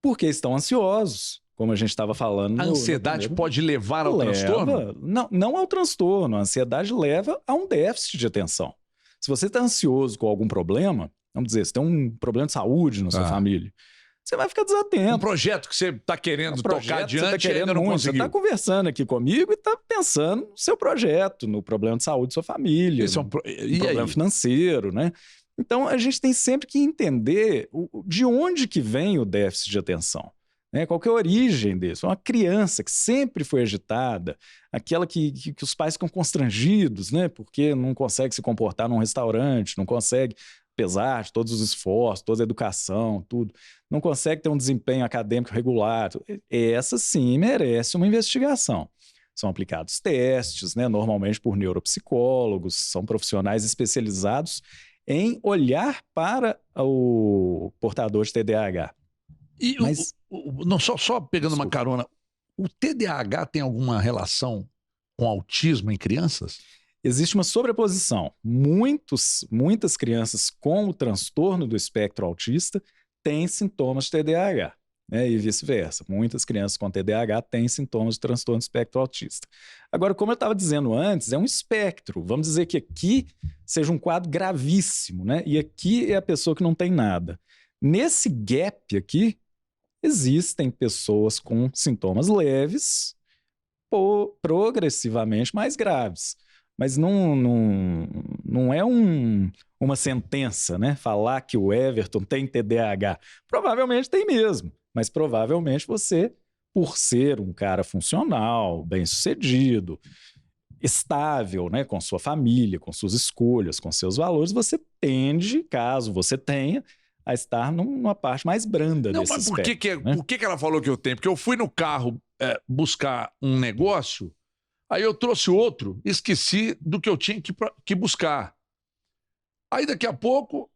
porque estão ansiosos, como a gente estava falando. A ansiedade pode levar ao transtorno? Não ao transtorno, a ansiedade leva a um déficit de atenção. Se você está ansioso com algum problema, vamos dizer, você tem um problema de saúde na sua família, você vai ficar desatento. Um projeto que você está querendo tocar adiante e ainda não conseguiu. Você está conversando aqui comigo e está pensando no seu projeto, no problema de saúde da sua família, no problema financeiro, né? Então, a gente tem sempre que entender de onde que vem o déficit de atenção. Né? Qual que é a origem disso? Uma criança que sempre foi agitada, aquela que os pais ficam constrangidos, né? Porque não consegue se comportar num restaurante, não consegue, apesar de todos os esforços, toda a educação, tudo, não consegue ter um desempenho acadêmico regular. Essa sim merece uma investigação. São aplicados testes, né? Normalmente por neuropsicólogos, são profissionais especializados em olhar para o portador de TDAH. E mas, não, só pegando uma carona, o TDAH tem alguma relação com autismo em crianças? Existe uma sobreposição. Muitas crianças com o transtorno do espectro autista têm sintomas de TDAH, né? E vice-versa. Muitas crianças com TDAH têm sintomas de transtorno do espectro autista. Agora, como eu estava dizendo antes, é um espectro. Vamos dizer que aqui seja um quadro gravíssimo, né? E aqui é a pessoa que não tem nada. Nesse gap aqui, existem pessoas com sintomas leves, progressivamente mais graves. Mas não é uma sentença, né? Falar que o Everton tem TDAH. Provavelmente tem mesmo, mas provavelmente você, por ser um cara funcional, bem-sucedido, estável, né? Com sua família, com suas escolhas, com seus valores, você tende, caso você tenha, a estar numa parte mais branda desse mas espectro, por que ela falou que eu tenho? Porque eu fui no carro buscar um negócio, aí eu trouxe outro, esqueci do que eu tinha que buscar. Aí daqui a pouco,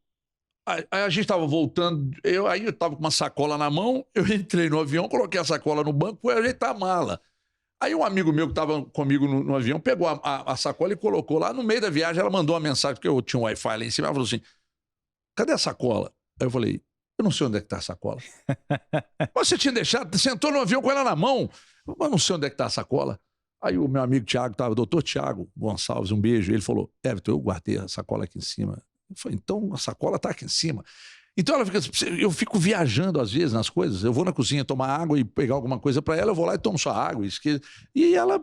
a gente estava voltando, aí eu estava com uma sacola na mão, eu entrei no avião, coloquei a sacola no banco, fui ajeitar a mala. Aí um amigo meu que estava comigo no avião pegou a sacola e colocou lá. No meio da viagem, ela mandou uma mensagem, porque eu tinha um Wi-Fi lá em cima, ela falou assim, cadê a sacola? Aí eu falei, eu não sei onde é que está a sacola. Você tinha deixado, sentou no avião com ela na mão, mas não sei onde é que está a sacola. Aí o meu amigo Tiago, o doutor Tiago Gonçalves, um beijo, ele falou, Everton, eu guardei a sacola aqui em cima. Eu falei, então a sacola está aqui em cima. Então ela fica, eu fico viajando às vezes nas coisas, eu vou na cozinha tomar água e pegar alguma coisa para ela, eu vou lá e tomo sua água. E ela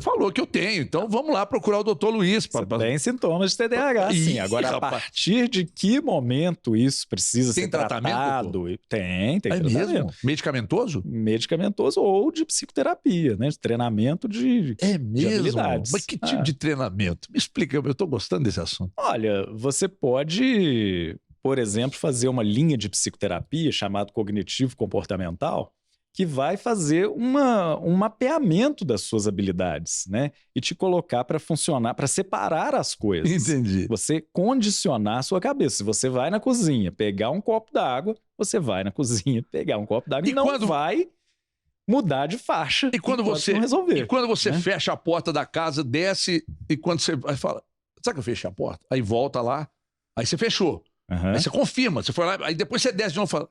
falou que eu tenho, então vamos lá procurar o doutor Luiz. Você tem sintomas de TDAH, sim. Agora, a partir de que momento isso precisa ser tratado? Tem tratamento. Mesmo? Medicamentoso? Medicamentoso ou de psicoterapia, né? De treinamento de habilidades. Mas que tipo de treinamento? Me explica, eu estou gostando desse assunto. Olha, você pode, por exemplo, fazer uma linha de psicoterapia chamada cognitivo-comportamental, que vai fazer um mapeamento das suas habilidades, né? E te colocar para funcionar, para separar as coisas. Entendi. Você condicionar a sua cabeça. Se você vai na cozinha pegar um copo d'água, você vai na cozinha pegar um copo d'água e não vai mudar de faixa e quando você não resolver. E quando você fecha a porta da casa, desce, e quando você fala, sabe que eu fechei a porta? Aí volta lá, aí você fechou. Aí você confirma, você foi lá, aí depois você desce de novo e fala,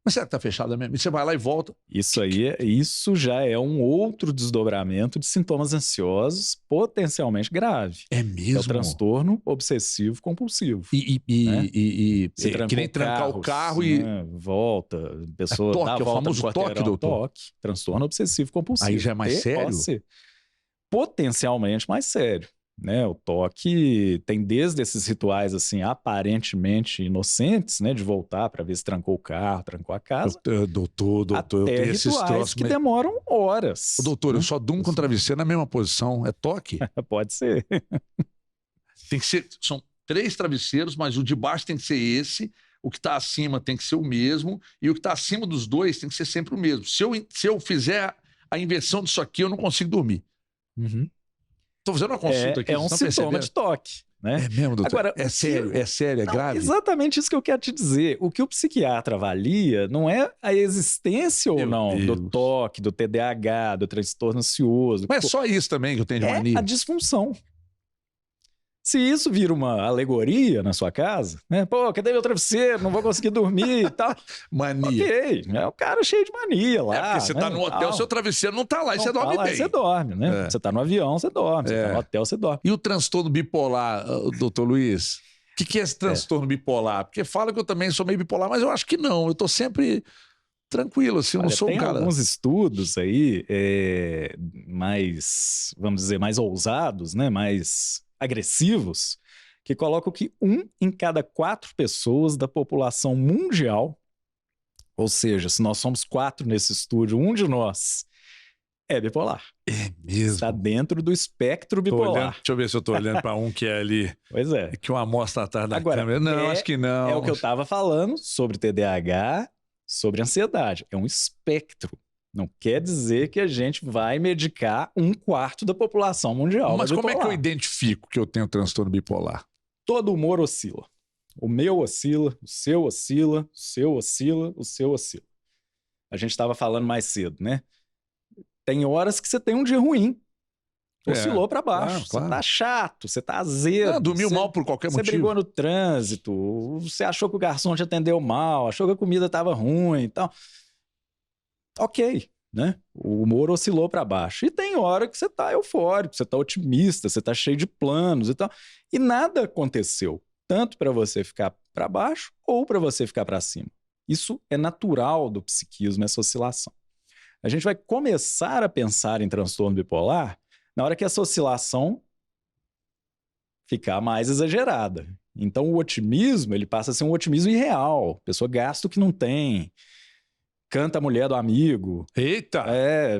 mas será que tá fechada mesmo? E você vai lá e volta. Isso já é um outro desdobramento de sintomas ansiosos potencialmente grave. É mesmo? É o transtorno obsessivo compulsivo. Que nem trancar o carro e... Volta, a pessoa toque, dá a volta o famoso toque, doutor. Toque, transtorno obsessivo compulsivo. Aí já é mais sério? Potencialmente mais sério. Né, o toque tem desde esses rituais assim aparentemente inocentes, né, de voltar para ver se trancou o carro, trancou a casa. Doutor, até eu tenho esses troços que demoram horas. Doutor, eu só durmo com travesseiro na mesma posição. É toque? Pode ser. Tem que ser. São 3 travesseiros, mas o de baixo tem que ser esse. O que está acima tem que ser o mesmo e o que está acima dos 2 tem que ser sempre o mesmo. Se eu fizer a inversão disso aqui, eu não consigo dormir. Estou fazendo uma consulta aqui. É um sintoma de toque. Né? É mesmo, doutor? Agora, é sério, é grave? Exatamente isso que eu quero te dizer. O que o psiquiatra avalia não é a existência ou não do toque, do TDAH, do transtorno ansioso. Mas é só isso também que eu tenho de mania. É a disfunção. Se isso vira uma alegoria na sua casa, né? Pô, cadê meu travesseiro? Não vou conseguir dormir e tal. Mania. Ok, é o cara cheio de mania lá. Porque você tá no hotel, seu travesseiro não tá lá e você dorme bem. Você dorme, né? Você tá no avião, você dorme. Você tá no hotel, você dorme. E o transtorno bipolar, doutor Luiz? O que é esse transtorno bipolar? Porque fala que eu também sou meio bipolar, mas eu acho que não. Eu tô sempre tranquilo, assim, eu não sou um cara... Tem alguns estudos aí mais, vamos dizer, mais ousados, né? Mais agressivos, que colocam que 1 em cada 4 pessoas da população mundial, ou seja, se nós somos 4 nesse estúdio, 1 de nós é bipolar. É mesmo? Está dentro do espectro bipolar. Deixa eu ver se eu tô olhando para um que é ali. Pois é. Que uma amostra atrás da Agora, câmera. Não, acho que não. É o que eu estava falando sobre TDAH, sobre ansiedade. É um espectro. Não quer dizer que a gente vai medicar 1/4 da população mundial. Mas como é que eu identifico que eu tenho transtorno bipolar? Todo humor oscila. O meu oscila, o seu oscila, o seu oscila, o seu oscila. A gente estava falando mais cedo, né? Tem horas que você tem um dia ruim. Oscilou para baixo. Claro. Você tá chato, você tá azedo. Dormiu mal por qualquer motivo. Você brigou no trânsito, você achou que o garçom te atendeu mal, achou que a comida estava ruim e tal. Ok, né? O humor oscilou para baixo. E tem hora que você tá eufórico, você tá otimista, você tá cheio de planos e tal. E nada aconteceu, tanto para você ficar para baixo ou para você ficar para cima. Isso é natural do psiquismo, essa oscilação. A gente vai começar a pensar em transtorno bipolar na hora que essa oscilação ficar mais exagerada. Então o otimismo, ele passa a ser um otimismo irreal. A pessoa gasta o que não tem, canta a mulher do amigo. Eita!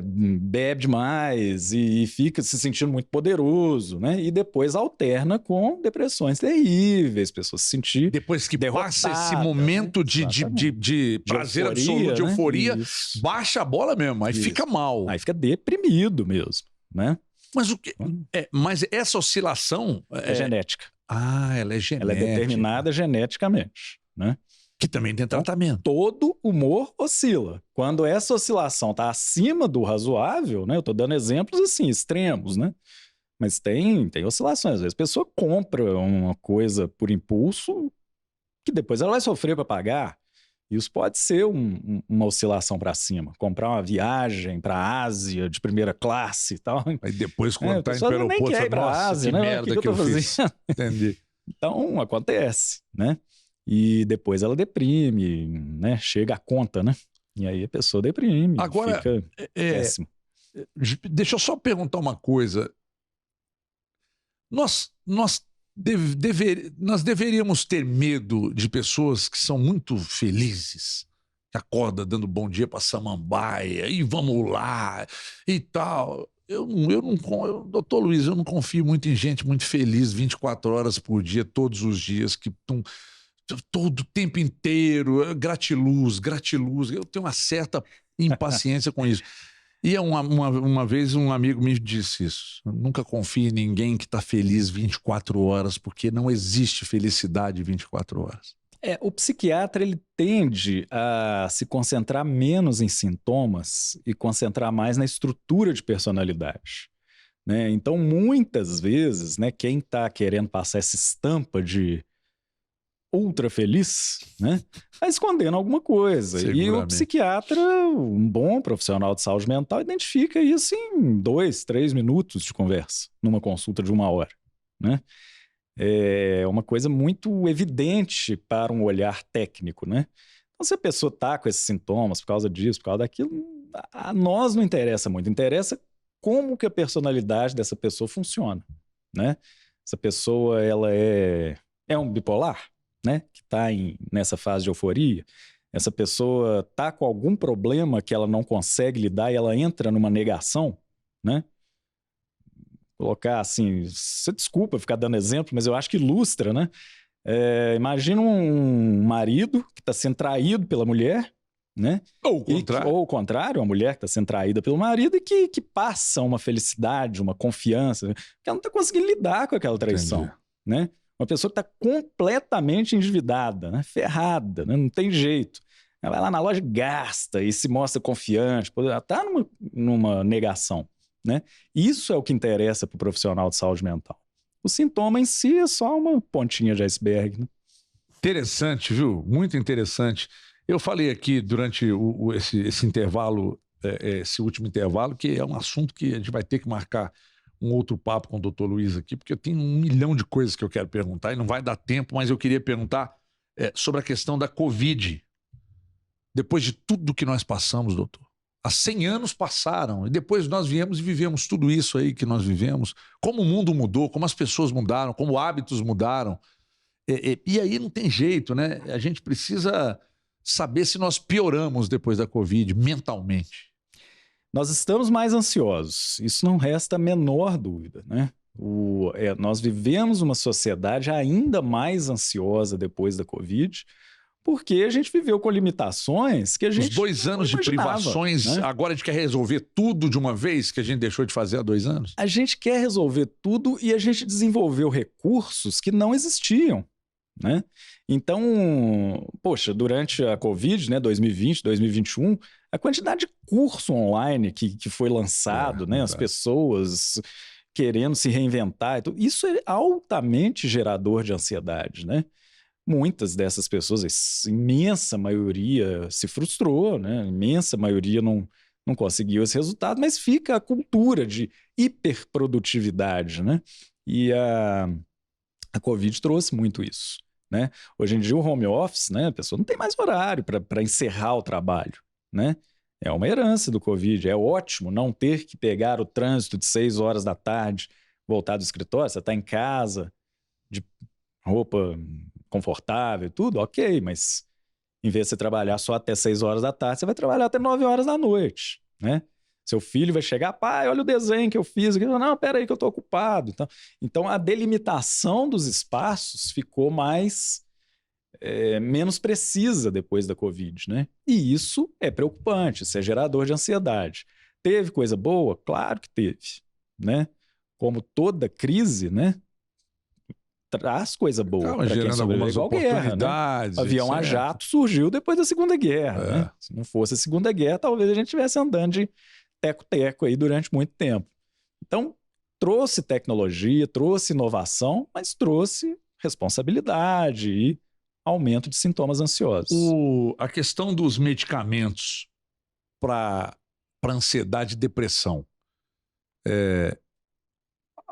Bebe demais e fica se sentindo muito poderoso, né? E depois alterna com depressões terríveis, pessoas se sentir depois que passa esse momento de prazer absoluto, de euforia, baixa a bola mesmo, aí fica mal. Aí fica deprimido mesmo, né? Mas o que? Mas essa oscilação é genética. Ah, ela é genética. Ela é determinada geneticamente, né? Que também tem tratamento. Então, todo humor oscila. Quando essa oscilação está acima do razoável, né? Eu estou dando exemplos assim, extremos, né? Mas tem oscilações. Às vezes a pessoa compra uma coisa por impulso que depois ela vai sofrer para pagar. Isso pode ser uma oscilação para cima. Comprar uma viagem para a Ásia de primeira classe e tal. Aí depois, quando tá indo pelo aeroporto, nem quer ir para a Ásia, que né? merda que eu fiz. Entendi. Então, acontece, né? E depois ela deprime, né? Chega a conta, né? E aí a pessoa deprime. Agora, fica péssimo. Deixa eu só perguntar uma coisa. Nós deveríamos ter medo de pessoas que são muito felizes, que acorda dando bom dia para samambaia, e vamos lá, e tal. Doutor Luiz, eu não confio muito em gente muito feliz 24 horas por dia, todos os dias, que estão todo o tempo inteiro, gratiluz. Eu tenho uma certa impaciência com isso. E uma vez um amigo me disse isso. Nunca confie em ninguém que está feliz 24 horas, porque não existe felicidade 24 horas. O psiquiatra ele tende a se concentrar menos em sintomas e concentrar mais na estrutura de personalidade, né? Então, muitas vezes, né, quem está querendo passar essa estampa de ultra feliz, né, está escondendo alguma coisa. E o psiquiatra, um bom profissional de saúde mental, identifica isso em 2, 3 minutos de conversa, numa consulta de 1 hora, né? É uma coisa muito evidente para um olhar técnico, né? Então, se a pessoa está com esses sintomas por causa disso, por causa daquilo, a nós não interessa muito. Interessa como que a personalidade dessa pessoa funciona, né? Essa pessoa, ela é um bipolar, né? Que está nessa fase de euforia. Essa pessoa está com algum problema que ela não consegue lidar e ela entra numa negação, né? Colocar assim, você desculpa ficar dando exemplo, mas eu acho que ilustra, né? Imagina um marido que está sendo traído pela mulher, né? Ou o contrário, uma mulher que está sendo traída pelo marido e que passa uma felicidade, uma confiança, que ela não está conseguindo lidar com aquela traição, né? Uma pessoa que está completamente endividada, né? Ferrada, né? Não tem jeito. Ela vai lá na loja, gasta e se mostra confiante, ela está numa negação, né? Isso é o que interessa para o profissional de saúde mental. O sintoma em si é só uma pontinha de iceberg, né? Interessante, viu? Muito interessante. Eu falei aqui durante esse intervalo, esse último intervalo, que é um assunto que a gente vai ter que marcar um outro papo com o doutor Luiz aqui, porque eu tenho 1 milhão de coisas que eu quero perguntar e não vai dar tempo, mas eu queria perguntar sobre a questão da Covid. Depois de tudo que nós passamos, doutor, há 100 anos passaram e depois nós viemos e vivemos tudo isso aí que nós vivemos, como o mundo mudou, como as pessoas mudaram, como hábitos mudaram. E aí não tem jeito, né? A gente precisa saber se nós pioramos depois da Covid mentalmente. Nós estamos mais ansiosos, isso não resta a menor dúvida, né? Nós vivemos uma sociedade ainda mais ansiosa depois da Covid, porque a gente viveu com limitações que a gente Os 2 anos de privações, né? agora a gente quer resolver tudo de uma vez que a gente deixou de fazer há 2 anos? A gente quer resolver tudo e a gente desenvolveu recursos que não existiam, né? Então, poxa, durante a Covid, né, 2020, 2021, a quantidade de curso online que foi lançado, né, as pessoas querendo se reinventar, e tudo, isso é altamente gerador de ansiedade, né? Muitas dessas pessoas, a imensa maioria se frustrou, né? A imensa maioria não conseguiu esse resultado, mas fica a cultura de hiperprodutividade, né? E a Covid trouxe muito isso, né? Hoje em dia o home office, né? A pessoa não tem mais horário para encerrar o trabalho, né? É uma herança do Covid. É ótimo não ter que pegar o trânsito de 6 horas da tarde, voltar do escritório, você está em casa, de roupa confortável e tudo, ok, mas em vez de você trabalhar só até 6 horas da tarde, você vai trabalhar até 9 horas da noite, né? Seu filho vai chegar, pai, olha o desenho que eu fiz. Não, peraí que eu estou ocupado. Então, a delimitação dos espaços ficou menos precisa depois da Covid, né? E isso é preocupante, isso é gerador de ansiedade. Teve coisa boa? Claro que teve, né? Como toda crise, né? Traz coisa boa para quem sobreviveu à guerra, né? Avião a jato surgiu depois da Segunda Guerra, né? Se não fosse a Segunda Guerra, talvez a gente estivesse andando de teco-teco aí durante muito tempo. Então, trouxe tecnologia, trouxe inovação, mas trouxe responsabilidade e aumento de sintomas ansiosos. A questão dos medicamentos para ansiedade e depressão,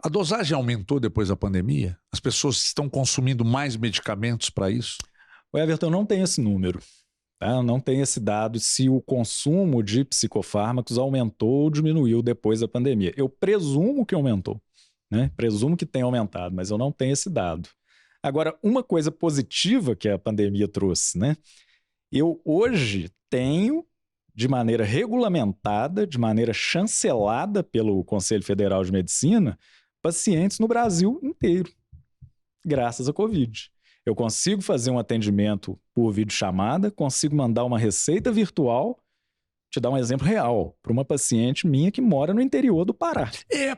a dosagem aumentou depois da pandemia? As pessoas estão consumindo mais medicamentos para isso? O Everton, não tem esse número. Tá? Não tem esse dado se o consumo de psicofármacos aumentou ou diminuiu depois da pandemia. Eu presumo que aumentou, né? Presumo que tem aumentado, mas eu não tenho esse dado. Agora, uma coisa positiva que a pandemia trouxe, né? Eu hoje tenho, de maneira regulamentada, de maneira chancelada pelo Conselho Federal de Medicina, pacientes no Brasil inteiro, graças à Covid. Eu consigo fazer um atendimento por videochamada, consigo mandar uma receita virtual. Te dar um exemplo real, para uma paciente minha que mora no interior do Pará.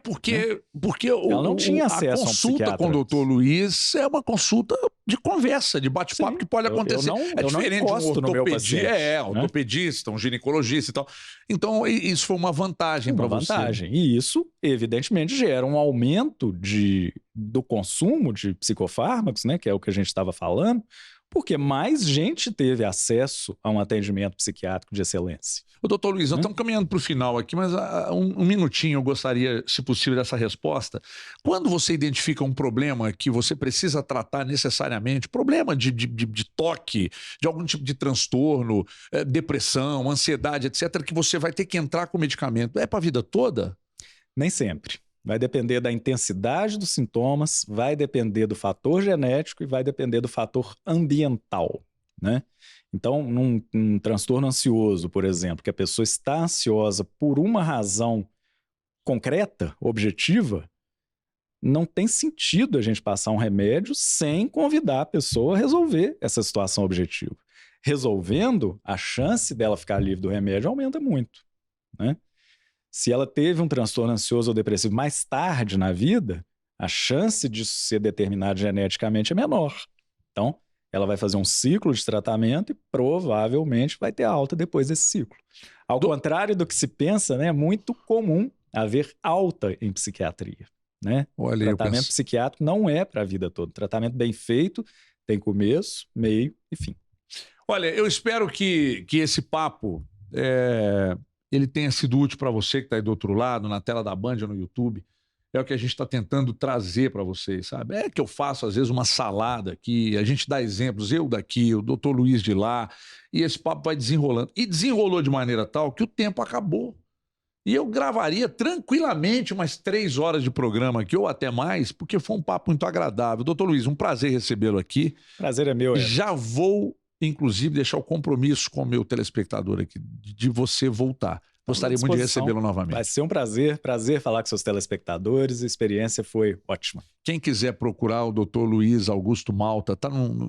Porque ela não tinha acesso a consulta com o doutor Luiz é uma consulta de conversa, de bate-papo que pode acontecer. É diferente de um ortopedista, um ginecologista e tal. Então, isso foi uma vantagem para você. E isso, evidentemente, gera um aumento do consumo de psicofármacos, né, que é o que a gente estava falando, porque mais gente teve acesso a um atendimento psiquiátrico de excelência. Ô, doutor Luiz, nós estamos caminhando para o final aqui, mas um minutinho eu gostaria, se possível, dessa resposta. Quando você identifica um problema que você precisa tratar necessariamente, problema de toque, de algum tipo de transtorno, depressão, ansiedade, etc., que você vai ter que entrar com medicamento, é para a vida toda? Nem sempre. Vai depender da intensidade dos sintomas, vai depender do fator genético e vai depender do fator ambiental, né? Então, num transtorno ansioso, por exemplo, que a pessoa está ansiosa por uma razão concreta, objetiva, não tem sentido a gente passar um remédio sem convidar a pessoa a resolver essa situação objetiva. Resolvendo, a chance dela ficar livre do remédio aumenta muito, né? Se ela teve um transtorno ansioso ou depressivo mais tarde na vida, a chance disso ser determinado geneticamente é menor. Então, ela vai fazer um ciclo de tratamento e provavelmente vai ter alta depois desse ciclo. Ao contrário do que se pensa, né, é muito comum haver alta em psiquiatria, né? Olha, tratamento psiquiátrico não é para a vida toda. Tratamento bem feito tem começo, meio e fim. Olha, eu espero que esse papo ele tenha sido útil para você que está aí do outro lado, na tela da Band ou no YouTube. é o que a gente está tentando trazer para vocês, sabe? É que eu faço, às vezes, uma salada aqui, a gente dá exemplos, eu daqui, o doutor Luiz de lá, e esse papo vai desenrolando. E desenrolou de maneira tal que o tempo acabou. E eu gravaria tranquilamente umas 3 horas de programa aqui, ou até mais, porque foi um papo muito agradável. Doutor Luiz, um prazer recebê-lo aqui. Prazer é meu, Já vou, inclusive, deixar o compromisso com o meu telespectador aqui, de você voltar. Gostaria muito de recebê-lo novamente. Vai ser um prazer falar com seus telespectadores, a experiência foi ótima. Quem quiser procurar o Dr. Luiz Augusto Malta,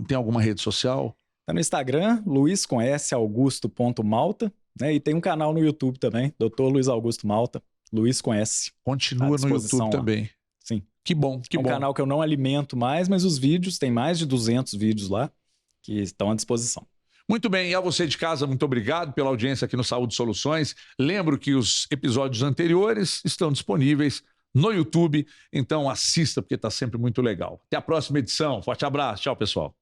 tem alguma rede social? Tá no Instagram, luiz_augusto.malta, né? E tem um canal no YouTube também, Dr. Luiz Augusto Malta, Luiz com S. Continua no YouTube lá também. Sim. Que bom, que bom. É um canal que eu não alimento mais, mas os vídeos, tem mais de 200 vídeos lá que estão à disposição. Muito bem, e a você de casa, muito obrigado pela audiência aqui no Saúde Soluções. Lembro que os episódios anteriores estão disponíveis no YouTube, então assista porque está sempre muito legal. Até a próxima edição, forte abraço, tchau pessoal.